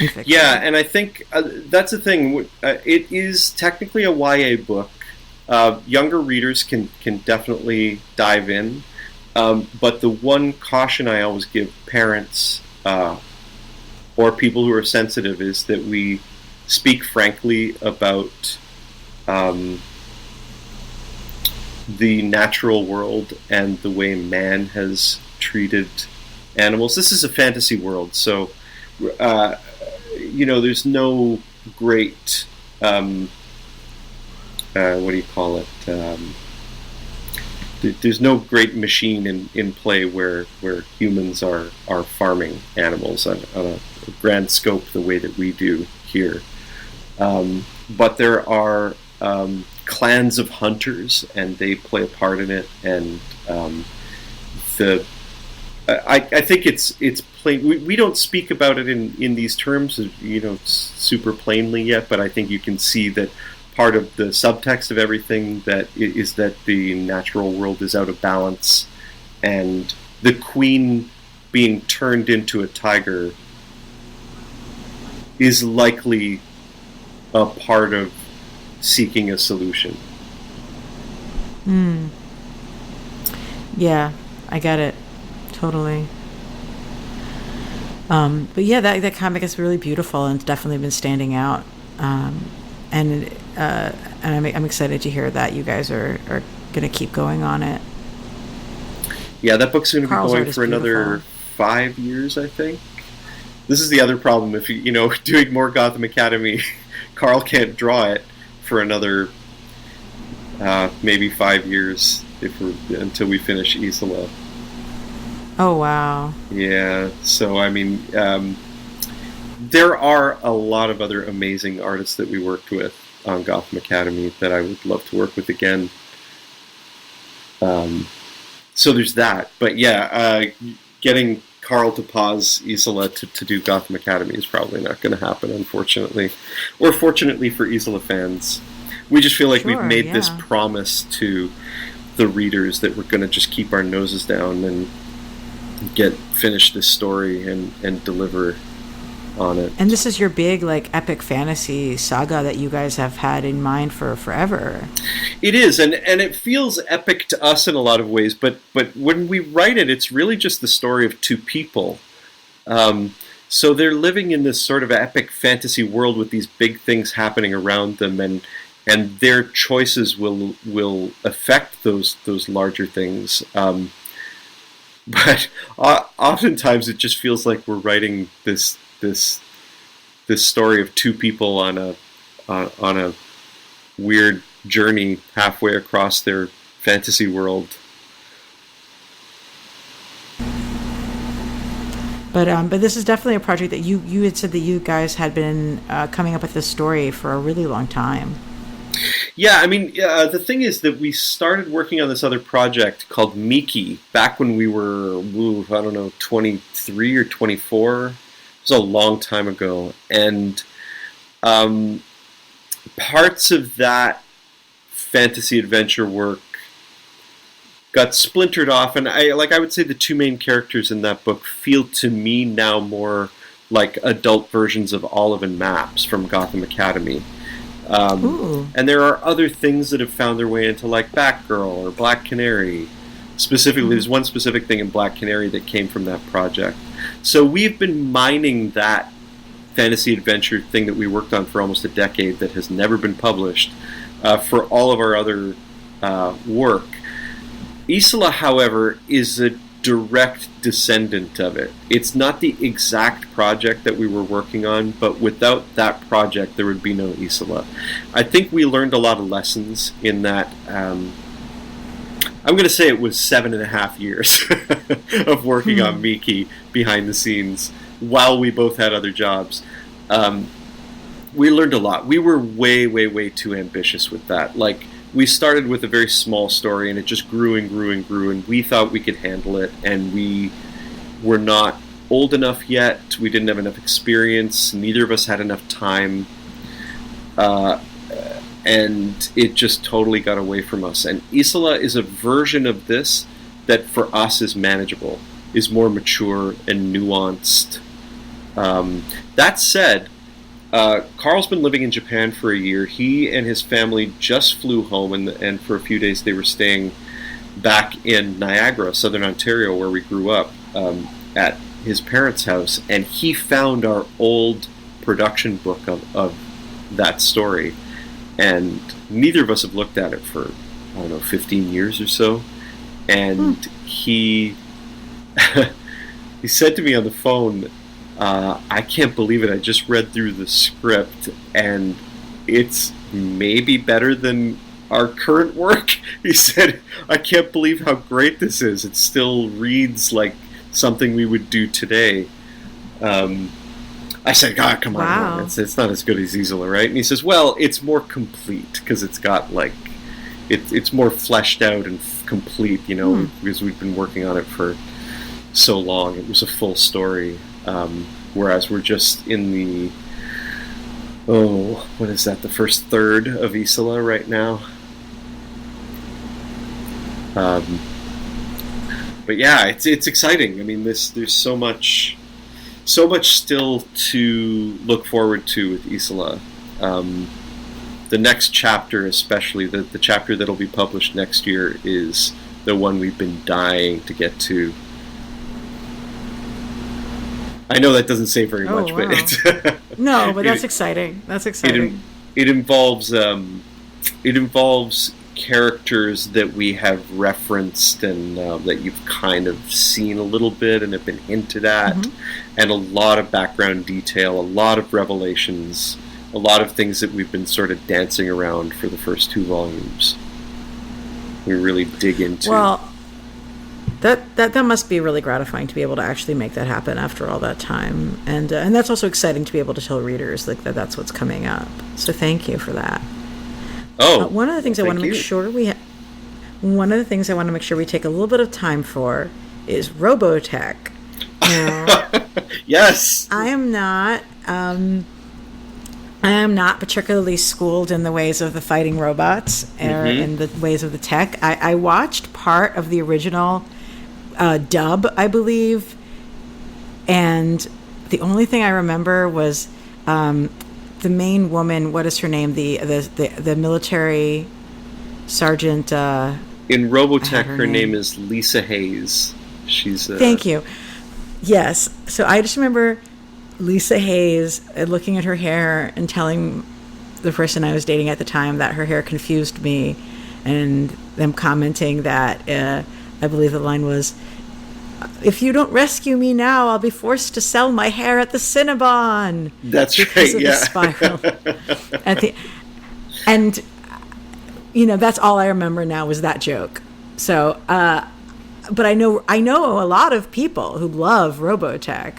in fiction. Yeah, and I think that's the thing. It is technically a YA book. Younger readers can definitely dive in. But the one caution I always give parents or people who are sensitive is that we speak frankly about the natural world and the way man has treated animals. This is a fantasy world, so there's no great what do you call it? There's no great machine in play where humans are farming animals on a grand scope the way that we do here. But there are clans of hunters, and they play a part in it. And I think it's plain. We don't speak about it in these terms, super plainly yet. But I think you can see that part of the subtext of everything that is that the natural world is out of balance, and the queen being turned into a tiger is likely a part of seeking a solution. Yeah, I get it. Totally. But yeah, that comic is really beautiful and it's definitely been standing out. And I'm excited to hear that you guys are going to keep going on it. Yeah, that book's going to be going for another beautiful. 5 years, I think. This is the other problem. If doing more Gotham Academy, Carl can't draw it for another maybe 5 years until we finish Isola. Oh wow! Yeah, so I mean, there are a lot of other amazing artists that we worked with on Gotham Academy that I would love to work with again. So there's that. But yeah, getting Carl to pause Isola to do Gotham Academy is probably not going to happen, unfortunately. Or fortunately for Isola fans. We just feel like we've made this promise to the readers that we're going to just keep our noses down and finish this story and deliver on it. And this is your big, epic fantasy saga that you guys have had in mind for forever. It is, and it feels epic to us in a lot of ways, but when we write it, it's really just the story of two people. So they're living in this sort of epic fantasy world with these big things happening around them, and their choices will affect those larger things. But oftentimes it just feels like we're writing this story of two people on a weird journey halfway across their fantasy world. But this is definitely a project that you had said that you guys had been coming up with this story for a really long time. Yeah, I mean, the thing is that we started working on this other project called Miki back when we were, 23 or 24. It was a long time ago. And parts of that fantasy adventure work got splintered off. And I would say the two main characters in that book feel to me now more like adult versions of Olive and Maps from Gotham Academy. And there are other things that have found their way into Batgirl or Black Canary. Specifically, there's one specific thing in Black Canary that came from that project. So we've been mining that fantasy adventure thing that we worked on for almost a decade that has never been published for all of our other work. Isola, however, is a direct descendant of it. It's not the exact project that we were working on, but without that project there would be no Isola. I think we learned a lot of lessons in that I'm going to say it was 7.5 years of working on Miki behind the scenes while we both had other jobs. We learned a lot. We were way, way, way too ambitious with that. Like, we started with a very small story, and it just grew and grew and grew, and we thought we could handle it, and we were not old enough yet. We didn't have enough experience. Neither of us had enough time. And it just totally got away from us. And Isola is a version of this that for us is manageable, is more mature and nuanced. That said, Carl's been living in Japan for a year. He and his family just flew home, and for a few days they were staying back in Niagara, Southern Ontario, where we grew up, at his parents' house. And he found our old production book of that story. And neither of us have looked at it for, 15 years or so. And he he said to me on the phone, I can't believe it. I just read through the script, and it's maybe better than our current work. He said, I can't believe how great this is. It still reads like something we would do today. I said, God, come on, Wow. it's not as good as Isola, right? And he says, well, it's more complete, because it's got, like, it's more fleshed out and complete, because we've been working on it for so long. It was a full story, whereas we're just in the, what is that, the first third of Isola right now. But yeah, it's exciting. I mean, there's so much still to look forward to with Isola. The next chapter, especially the chapter that'll be published next year, is the one we've been dying to get to. I know that doesn't say very much, wow. but it's No, but that's exciting. That's exciting. It involves characters that we have referenced and that you've kind of seen a little bit and have been hinted at, and a lot of background detail, a lot of revelations, a lot of things that we've been sort of dancing around for the first 2 volumes. We really dig into. Well, that must be really gratifying to be able to actually make that happen after all that time, and that's also exciting to be able to tell readers like that's what's coming up. So thank you for that. One of the things I want to make sure one of the things I want to make sure we take a little bit of time for is Robotech. Now, yes, I am not particularly schooled in the ways of the fighting robots or in the ways of the tech. I watched part of the original dub, I believe, and the only thing I remember was the main woman. What is her name? The military sergeant. In Robotech, her name is Lisa Hayes. She's. Thank you. Yes. So I just remember Lisa Hayes looking at her hair and telling the person I was dating at the time that her hair confused me, and them commenting that I believe the line was, "If you don't rescue me now, I'll be forced to sell my hair at the Cinnabon." That's because right. of Yeah. the spiral. And that's all I remember now was that joke. So, but I know a lot of people who love Robotech.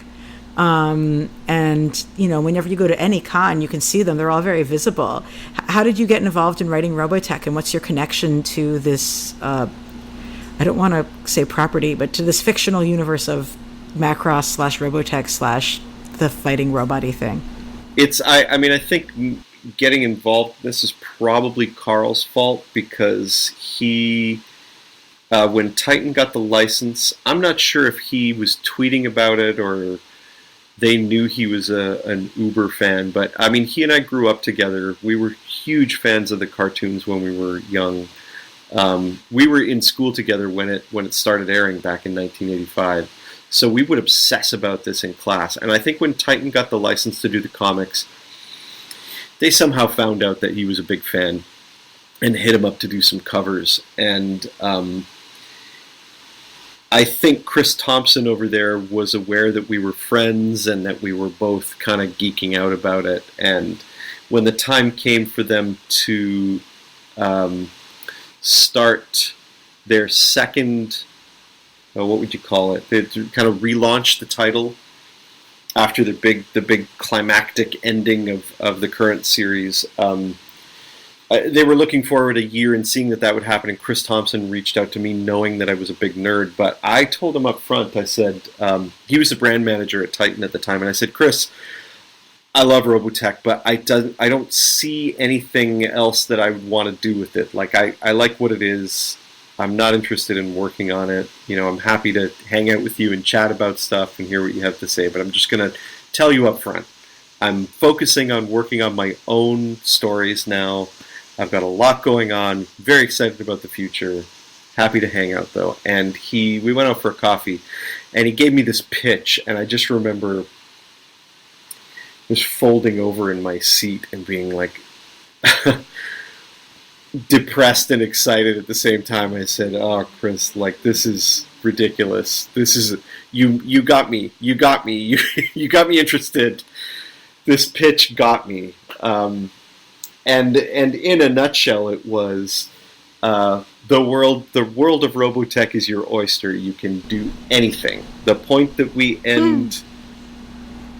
And whenever you go to any con, you can see them. They're all very visible. How did you get involved in writing Robotech, and what's your connection to this, I don't want to say property, but to this fictional universe of Macross / Robotech / the fighting robot-y thing? I think getting involved in this is probably Carl's fault, because he, when Titan got the license, I'm not sure if he was tweeting about it or they knew he was an Uber fan, but I mean, he and I grew up together. We were huge fans of the cartoons when we were young. We were in school together when it started airing back in 1985, so we would obsess about this in class. And I think when Titan got the license to do the comics, they somehow found out that he was a big fan and hit him up to do some covers. And I think Chris Thompson over there was aware that we were friends and that we were both kind of geeking out about it. And when the time came for them to start their second, what would you call it? They kind of relaunched the title after the big climactic ending of the current series. They were looking forward a year and seeing that would happen, and Chris Thompson reached out to me knowing that I was a big nerd, but I told him up front, I said, he was the brand manager at Titan at the time, and I said, Chris, I love Robotech, but I don't see anything else that I would want to do with it. Like, I like what it is. I'm not interested in working on it. I'm happy to hang out with you and chat about stuff and hear what you have to say, but I'm just going to tell you up front. I'm focusing on working on my own stories now. I've got a lot going on. Very excited about the future. Happy to hang out, though. And we went out for a coffee, and he gave me this pitch, and I just remember just folding over in my seat and being like depressed and excited at the same time. I said, "Oh, Chris, like, this is ridiculous. This is you got me. You got me. You got me interested. This pitch got me." And in a nutshell, it was the world of Robotech is your oyster. You can do anything. The point that we end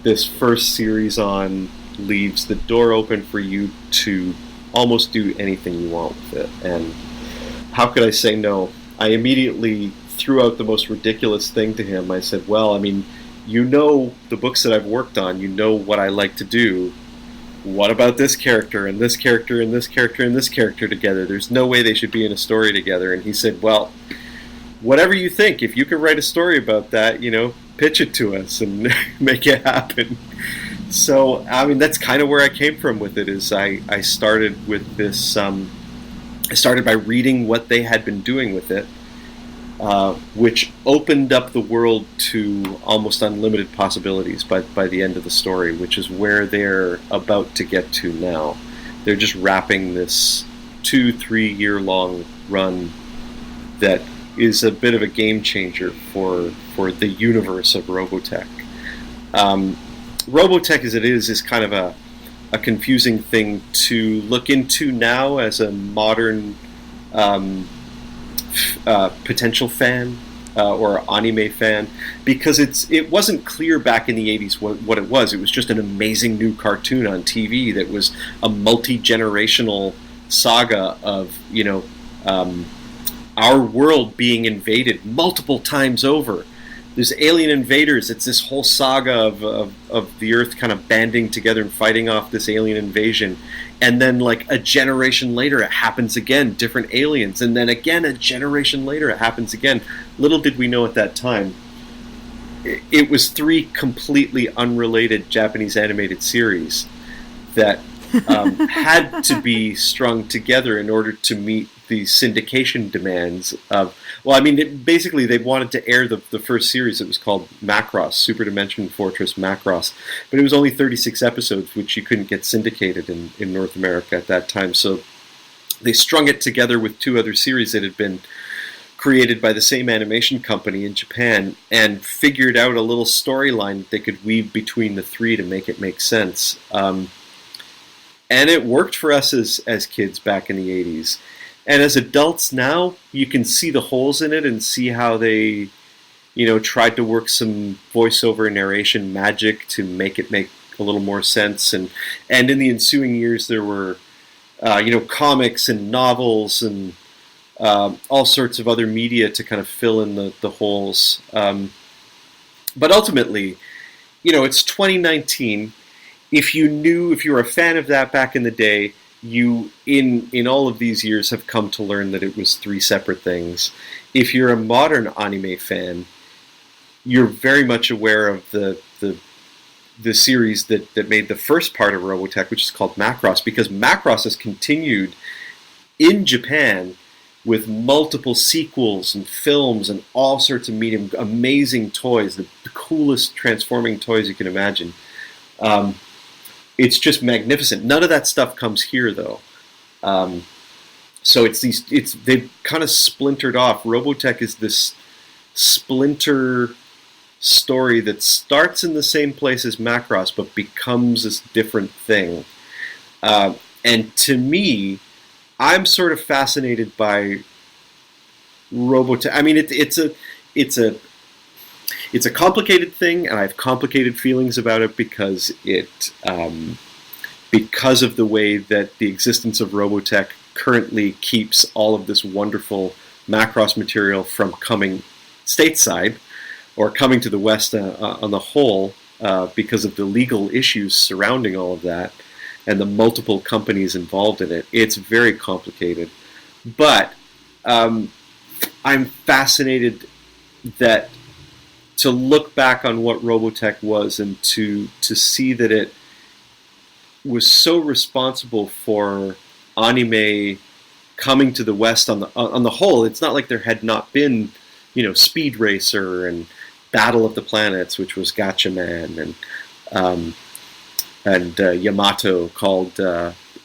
this first series on leaves the door open for you to almost do anything you want with it. And how could I say no? I immediately threw out the most ridiculous thing to him. I said, well, I mean, the books that I've worked on, what I like to do. What about this character and this character and this character and this character together? There's no way they should be in a story together. And he said, well, whatever you think, if you could write a story about that, pitch it to us and make it happen. So, I mean, that's kind of where I came from with it, is I started with this, I started by reading what they had been doing with it, which opened up the world to almost unlimited possibilities by the end of the story, which is where they're about to get to now. They're just wrapping this 2-3 year long run that is a bit of a game changer for the universe of Robotech. Robotech as it is kind of a confusing thing to look into now as a modern potential fan or anime fan, because it wasn't clear back in the 80s what it was. It was just an amazing new cartoon on TV that was a multi-generational saga of our world being invaded multiple times over. There's alien invaders. It's this whole saga of the Earth kind of banding together and fighting off this alien invasion. And then, like, a generation later, it happens again, different aliens. And then again, a generation later, it happens again. Little did we know at that time, it was 3 completely unrelated Japanese animated series that had to be strung together in order to meet the syndication demands of... Well, I mean, basically, they wanted to air the first series. It was called Macross, Super Dimension Fortress Macross. But it was only 36 episodes, which you couldn't get syndicated in North America at that time. So they strung it together with 2 other series that had been created by the same animation company in Japan, and figured out a little storyline that they could weave between the 3 to make it make sense. And it worked for us as kids back in the 80s. And as adults now, you can see the holes in it and see how they, tried to work some voiceover narration magic to make it make a little more sense. And in the ensuing years, there were, comics and novels and all sorts of other media to kind of fill in the holes. But ultimately, it's 2019. If you were a fan of that back in the day, you, in all of these years, have come to learn that it was 3 separate things. If you're a modern anime fan, you're very much aware of the series that made the first part of Robotech, which is called Macross, because Macross has continued in Japan with multiple sequels and films and all sorts of medium, amazing toys, the coolest transforming toys you can imagine. It's just magnificent. None of that stuff comes here, though. So they've kind of splintered off. Robotech is this splinter story that starts in the same place as Macross, but becomes this different thing. And to me, I'm sort of fascinated by Robotech. I mean, it's a it's a complicated thing, and I have complicated feelings about it because because of the way that the existence of Robotech currently keeps all of this wonderful Macross material from coming stateside or coming to the West on the whole, because of the legal issues surrounding all of that and the multiple companies involved in it. It's very complicated. But I'm fascinated that to look back on what Robotech was and to see that it was so responsible for anime coming to the West on the whole. It's not like there had not been, Speed Racer and Battle of the Planets, which was Gatchaman, and Yamato called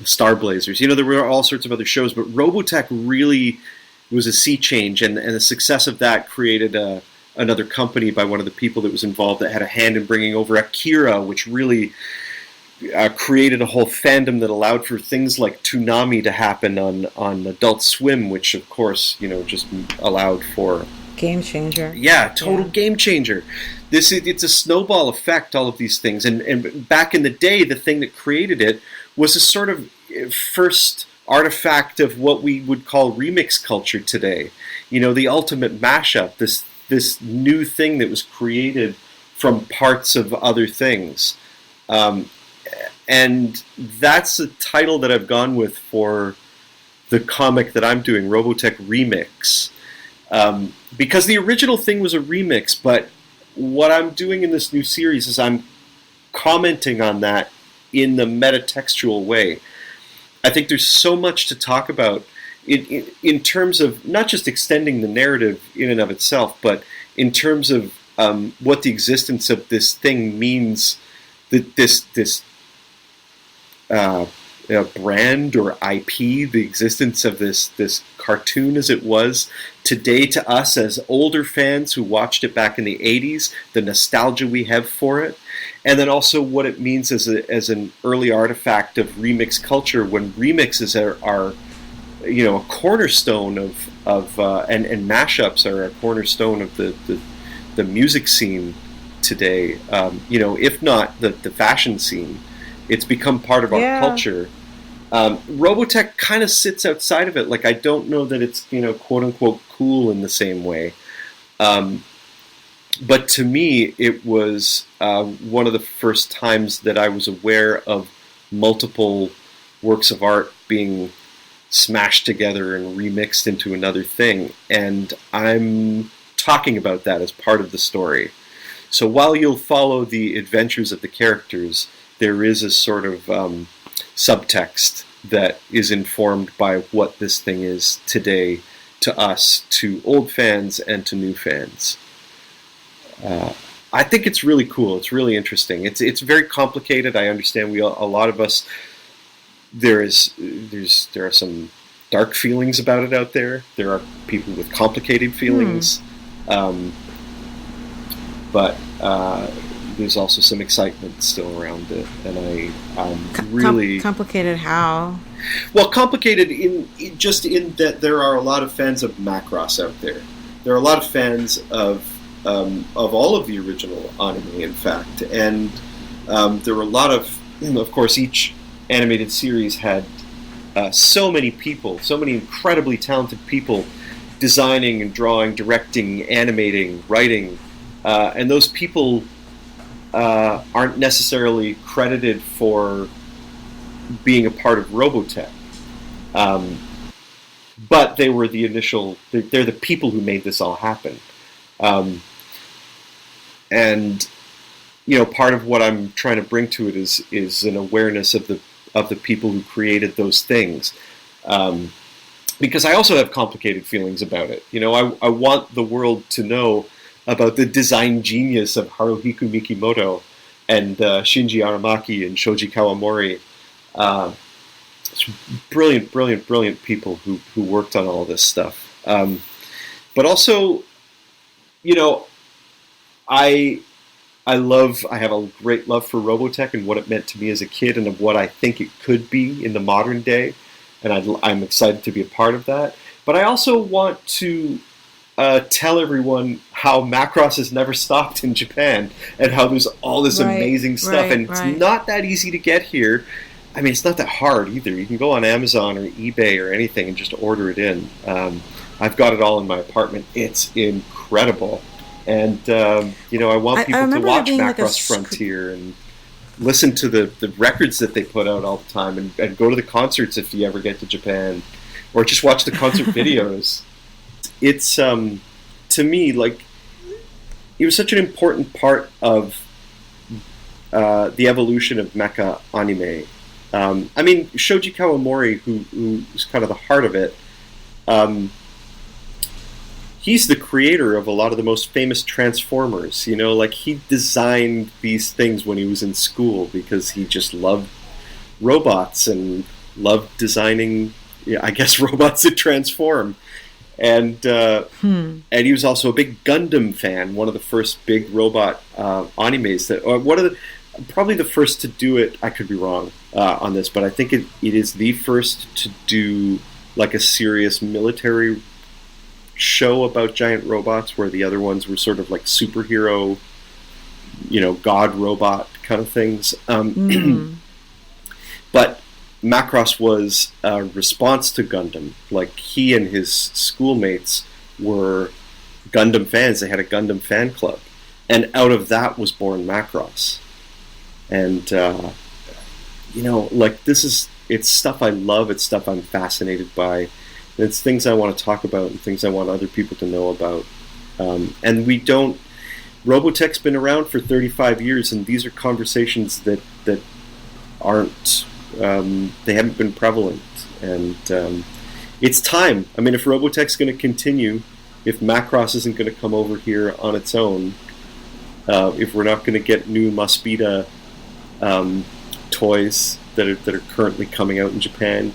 Star Blazers. There were all sorts of other shows, but Robotech really was a sea change, and the success of that created another company by one of the people that was involved that had a hand in bringing over Akira, which really created a whole fandom that allowed for things like Toonami to happen on Adult Swim, which of course, just allowed for game changer. Yeah, total game changer. It's a snowball effect, all of these things. And back in the day, the thing that created it was a sort of first artifact of what we would call remix culture today. The ultimate mashup, this new thing that was created from parts of other things. And that's the title that I've gone with for the comic that I'm doing, Robotech Remix. Because the original thing was a remix, but what I'm doing in this new series is I'm commenting on that in the metatextual way. I think there's so much to talk about in terms of not just extending the narrative in and of itself, but in terms of what the existence of this thing means, this brand or IP, the existence of this cartoon as it was today to us as older fans who watched it back in the 80s, the nostalgia we have for it, and then also what it means as an early artifact of remix culture, when remixes are a cornerstone of and mashups are a cornerstone of the music scene today. If not the fashion scene. It's become part of our culture. Robotech kind of sits outside of it. Like, I don't know that it's, quote unquote cool in the same way. But to me, it was one of the first times that I was aware of multiple works of art being smashed together and remixed into another thing. And I'm talking about that as part of the story. So while you'll follow the adventures of the characters, there is a sort of subtext that is informed by what this thing is today to us, to old fans and to new fans. I think it's really cool. It's really interesting. It's very complicated. I understand a lot of us. There are some dark feelings about it out there. There are people with complicated feelings, but. There's also some excitement still around it, and I'm really complicated. How? Well, complicated in that there are a lot of fans of Macross out there. There are a lot of fans of all of the original anime, in fact, and there were a lot of course, each animated series had so many people, so many incredibly talented people designing and drawing, directing, animating, writing, and those people aren't necessarily credited for being a part of Robotech. But they were the initial, they're the people who made this all happen. And, part of what I'm trying to bring to it is an awareness of the people who created those things. Because I also have complicated feelings about it. I want the world to know about the design genius of Haruhiko Mikimoto and Shinji Aramaki and Shoji Kawamori. It's brilliant people who worked on all this stuff. But also, I have a great love for Robotech and what it meant to me as a kid and of what I think it could be in the modern day. And I'm excited to be a part of that. But I also want to tell everyone how Macross has never stopped in Japan and how there's all this amazing stuff. And it's not that easy to get here. I mean, it's not that hard either. You can go on Amazon or eBay or anything and just order it in. I've got it all in my apartment. It's incredible. And, I want people to watch Macross Frontier and listen to the records that they put out all the time and go to the concerts if you ever get to Japan, or just watch the concert videos. It's, to me, like, it was such an important part of the evolution of mecha anime. I mean, Shoji Kawamori, who's kind of the heart of it, he's the creator of a lot of the most famous Transformers. Like, he designed these things when he was in school because he just loved robots and loved designing, I guess, robots that transform. And he was also a big Gundam fan, one of the first big robot animes probably the first to do it. I could be wrong on this, but I think it is the first to do like a serious military show about giant robots, where the other ones were sort of like superhero, god robot kind of things. But Macross was a response to Gundam. Like, he and his schoolmates were Gundam fans. They had a Gundam fan club. And out of that was born Macross. And, it's stuff I love. It's stuff I'm fascinated by. It's things I want to talk about and things I want other people to know about. And Robotech's been around for 35 years, and these are conversations that aren't, they haven't been prevalent. And it's time. I mean, if Robotech's going to continue, if Macross isn't going to come over here on its own, if we're not going to get new Maspida toys that are currently coming out in Japan,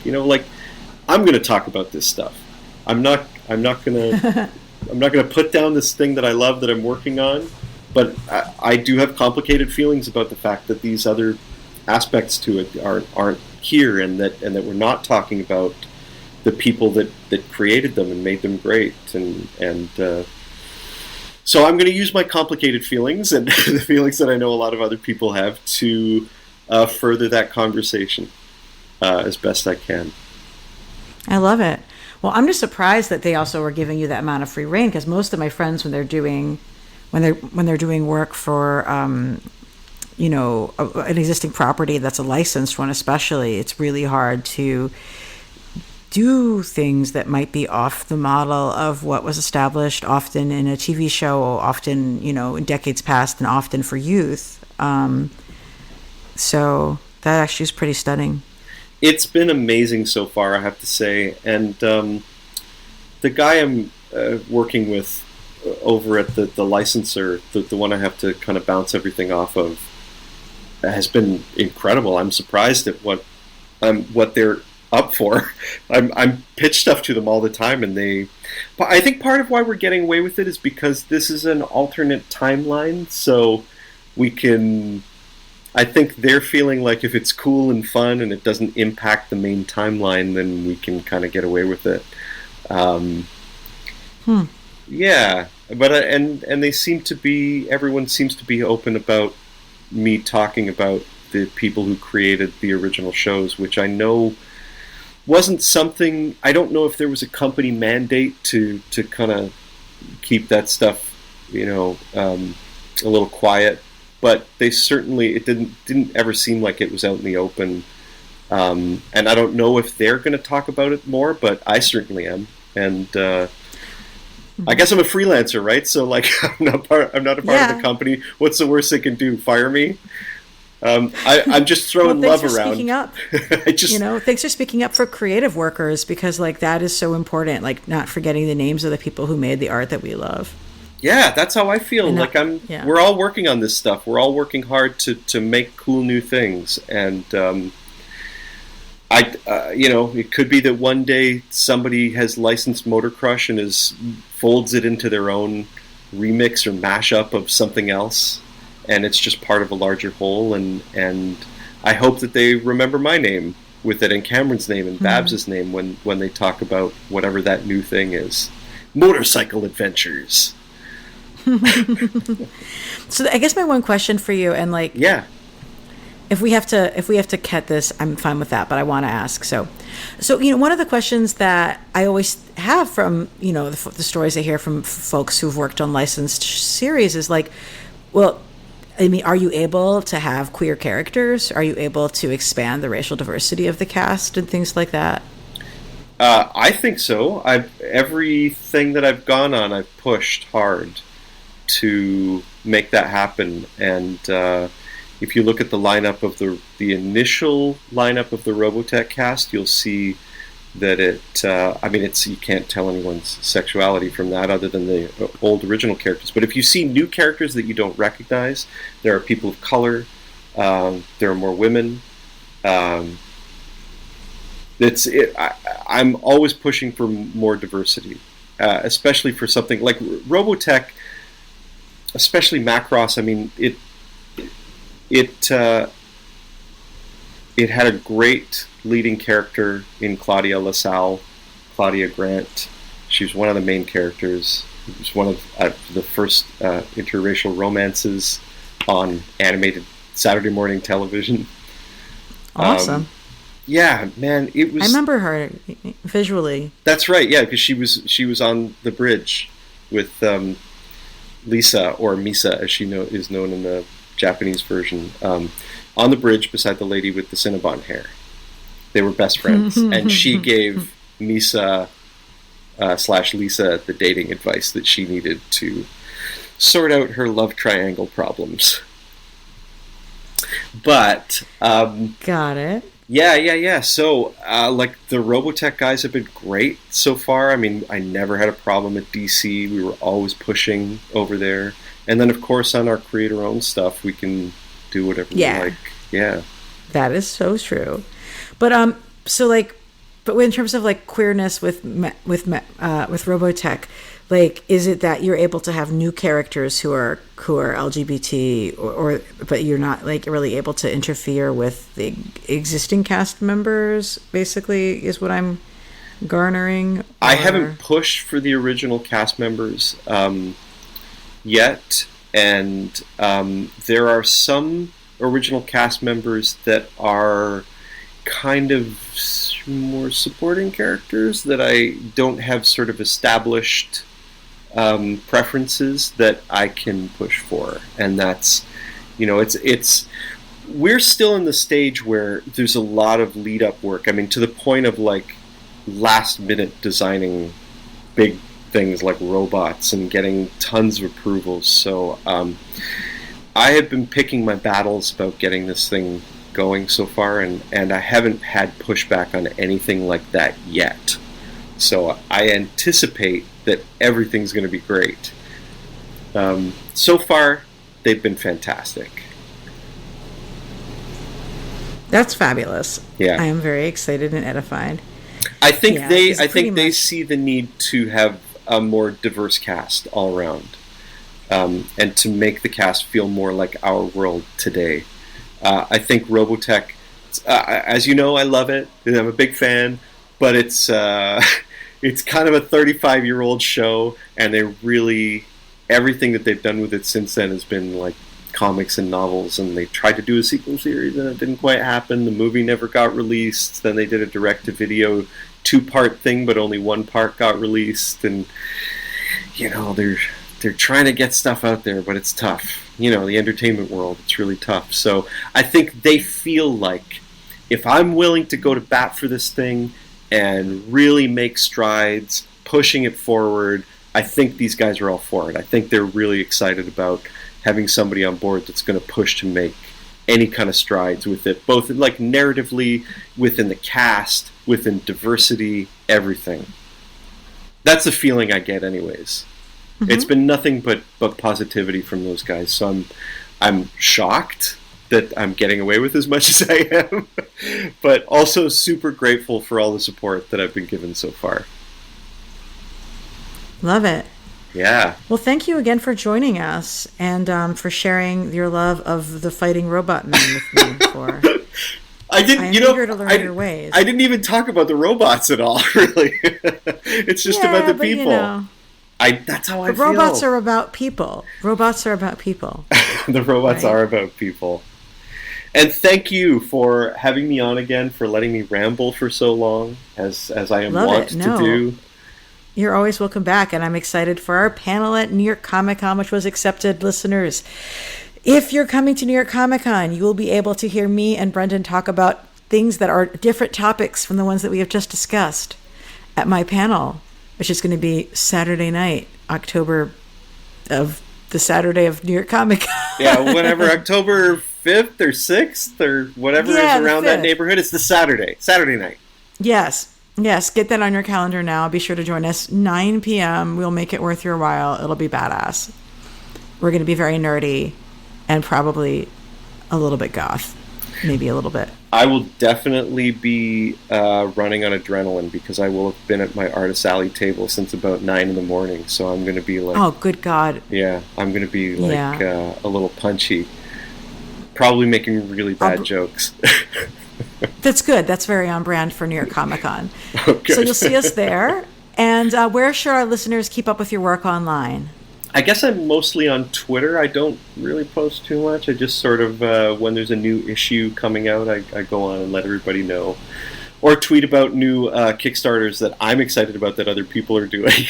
I'm going to talk about this stuff. I'm not going to put down this thing that I love that I'm working on, but I do have complicated feelings about the fact that these other aspects to it aren't here, and that we're not talking about the people that created them and made them great, and so I'm going to use my complicated feelings and the feelings that I know a lot of other people have to further that conversation as best I can. I love it. Well, I'm just surprised that they also were giving you that amount of free reign, because most of my friends, when they're doing work for an existing property that's a licensed one, especially, it's really hard to do things that might be off the model of what was established, often in a TV show, or often in decades past, and often for youth. So that actually is pretty stunning. It's been amazing so far, I have to say. And the guy I'm working with over at the licensor, the one I have to kind of bounce everything off of, has been incredible. I'm surprised at what they're up for. I'm pitch stuff to them all the time, and I think part of why we're getting away with it is because this is an alternate timeline, so we can... I think they're feeling like if it's cool and fun and it doesn't impact the main timeline, then we can kind of get away with it. Yeah, but and they seem to be... Everyone seems to be open about me talking about the people who created the original shows, which I know wasn't something... I don't know if there was a company mandate to kind of keep that stuff, a little quiet. But they certainly, it didn't ever seem like it was out in the open. And I don't know if they're going to talk about it more, but I certainly am. And I guess I'm a freelancer, right? So, like, I'm not a part of the company. What's the worst they can do? Fire me? I'm just throwing love around. Speaking up. Thanks for speaking up for creative workers, because, like, that is so important. Like, not forgetting the names of the people who made the art that we love. Yeah, that's how I feel. We're all working on this stuff. We're all working hard to make cool new things, and it could be that one day somebody has licensed Motor Crush and folds it into their own remix or mashup of something else, and it's just part of a larger whole. And I hope that they remember my name with it, and Cameron's name, and Babs's name when they talk about whatever that new thing is. motorcycle adventures. So I guess my one question for you, and like, Yeah. if we have to cut this, I'm fine with that, but I want to ask. So one of the questions that I always have from, the stories I hear from folks who've worked on licensed series is like, well, I mean, are you able to have queer characters? Are you able to expand the racial diversity of the cast and things like that? I think so. Everything that I've gone on, I've pushed hard to make that happen. And if you look at the lineup of the initial lineup of the Robotech cast, you'll see that you can't tell anyone's sexuality from that other than the old original characters. But if you see new characters that you don't recognize, there are people of color, there are more women. I'm always pushing for more diversity, especially for something like Robotech, especially Macross. I mean, it had a great leading character in Claudia LaSalle, Claudia Grant. She was one of the main characters. It was one of the first interracial romances on animated Saturday morning television. Awesome. Yeah, man, it was. I remember her visually. That's right. Yeah, because she was on the bridge with Lisa, or Misa, as she is known in the Japanese version, on the bridge beside the lady with the Cinnabon hair. They were best friends, and she gave Misa / Lisa the dating advice that she needed to sort out her love triangle problems. But got it. Yeah. So, the Robotech guys have been great so far. I mean, I never had a problem at DC. We were always pushing over there. And then, of course, on our creator-owned stuff, we can do whatever we like. Yeah. That is so true. But but in terms of like queerness with Robotech, like, is it that you're able to have new characters who are LGBT, or but you're not like really able to interfere with the existing cast members? Basically, is what I'm garnering. I haven't pushed for the original cast members yet, and there are some original cast members that are kind of more supporting characters that I don't have sort of established preferences that I can push for, and that's, we're still in the stage where there's a lot of lead up work. I mean, to the point of like last minute designing big things like robots and getting tons of approvals. So I have been picking my battles about getting this thing going so far, and I haven't had pushback on anything like that yet. So I anticipate that everything's going to be great. So far, they've been fantastic. That's fabulous. Yeah, I am very excited and edified. I think they see the need to have a more diverse cast all around, and to make the cast feel more like our world today. I think Robotech, as you know, I love it, and I'm a big fan, but it's kind of a 35-year-old show, and everything that they've done with it since then has been like comics and novels, and they tried to do a sequel series, and it didn't quite happen. The movie never got released. Then they did a direct-to-video 2-part thing, but only 1 part got released, and they're trying to get stuff out there, but it's tough. The entertainment world, it's really tough. So I think they feel like if I'm willing to go to bat for this thing and really make strides, pushing it forward, I think these guys are all for it. I think they're really excited about having somebody on board that's going to push to make any kind of strides with it, both like narratively, within the cast, within diversity, everything. That's the feeling I get anyways. Mm-hmm. It's been nothing but positivity from those guys. So I'm shocked that I'm getting away with as much as I am, but also super grateful for all the support that I've been given so far. Love it. Yeah. Well, thank you again for joining us, and for sharing your love of the fighting robot men with me before. I'm eager to learn your ways. I didn't even talk about the robots at all, really. It's just about the people. That's how I But feel. robots are about people. Robots are about people. The robots are about people. And thank you for having me on again, for letting me ramble for so long, as I am wont to do. You're always welcome back, and I'm excited for our panel at New York Comic Con, which was accepted. Listeners, if you're coming to New York Comic Con, you will be able to hear me and Brenden talk about things that are different topics from the ones that we have just discussed at my panel, which is going to be Saturday night, the Saturday of New York Comic Con. Yeah, whenever, October 5th or 6th or whatever is around that neighborhood. It's the Saturday night. Yes, get that on your calendar now. Be sure to join us 9 p.m. We'll make it worth your while. It'll be badass. We're going to be very nerdy and probably a little bit goth. Maybe a little bit. I will definitely be running on adrenaline because I will have been at my Artist Alley table since about 9 in the morning. So I'm going to be like... Oh, good God. Yeah, I'm going to be like a little punchy. Probably making really bad jokes. That's good. That's very on brand for New York Comic Con. Okay. So you'll see us there. And where should our listeners keep up with your work online? I guess I'm mostly on Twitter. I don't really post too much. I just sort of, when there's a new issue coming out, I go on and let everybody know. Or tweet about new Kickstarters that I'm excited about that other people are doing.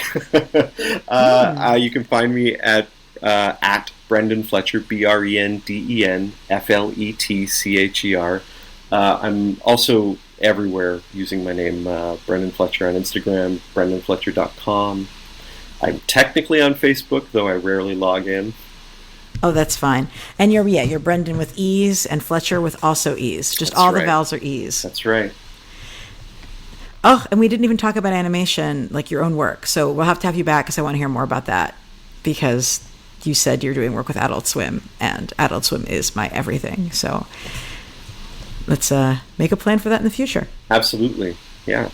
You can find me at Brenden Fletcher, Brendenfletcher. I'm also everywhere using my name, Brenden Fletcher, on Instagram, BrendenFletcher.com. I'm technically on Facebook, though I rarely log in. Oh, that's fine. And you're Brenden with E's and Fletcher with also E's. Just that's all right. The vowels are E's. That's right. Oh, and we didn't even talk about animation, like your own work. So we'll have to have you back because I want to hear more about that. Because you said you're doing work with Adult Swim, and Adult Swim is my everything. So let's make a plan for that in the future. Absolutely. Yeah.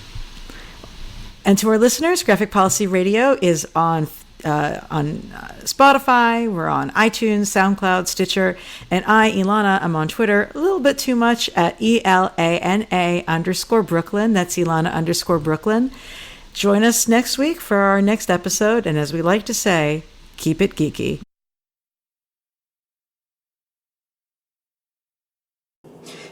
And to our listeners, Graphic Policy Radio is on Spotify. We're on iTunes, SoundCloud, Stitcher. And I, Ilana, I'm on Twitter a little bit too much at ELANA_Brooklyn. That's Ilana_Brooklyn. Join us next week for our next episode. And as we like to say, keep it geeky.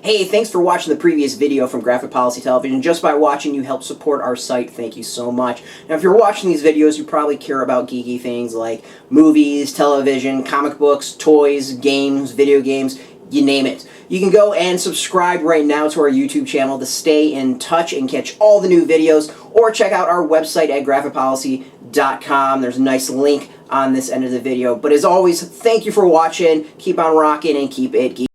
Hey, thanks for watching the previous video from Graphic Policy Television. Just by watching, you help support our site. Thank you so much. Now, if you're watching these videos, you probably care about geeky things like movies, television, comic books, toys, games, video games, you name it. You can go and subscribe right now to our YouTube channel to stay in touch and catch all the new videos, or check out our website at graphicpolicy.com. There's a nice link on this end of the video. But as always, thank you for watching. Keep on rocking and keep it geeky.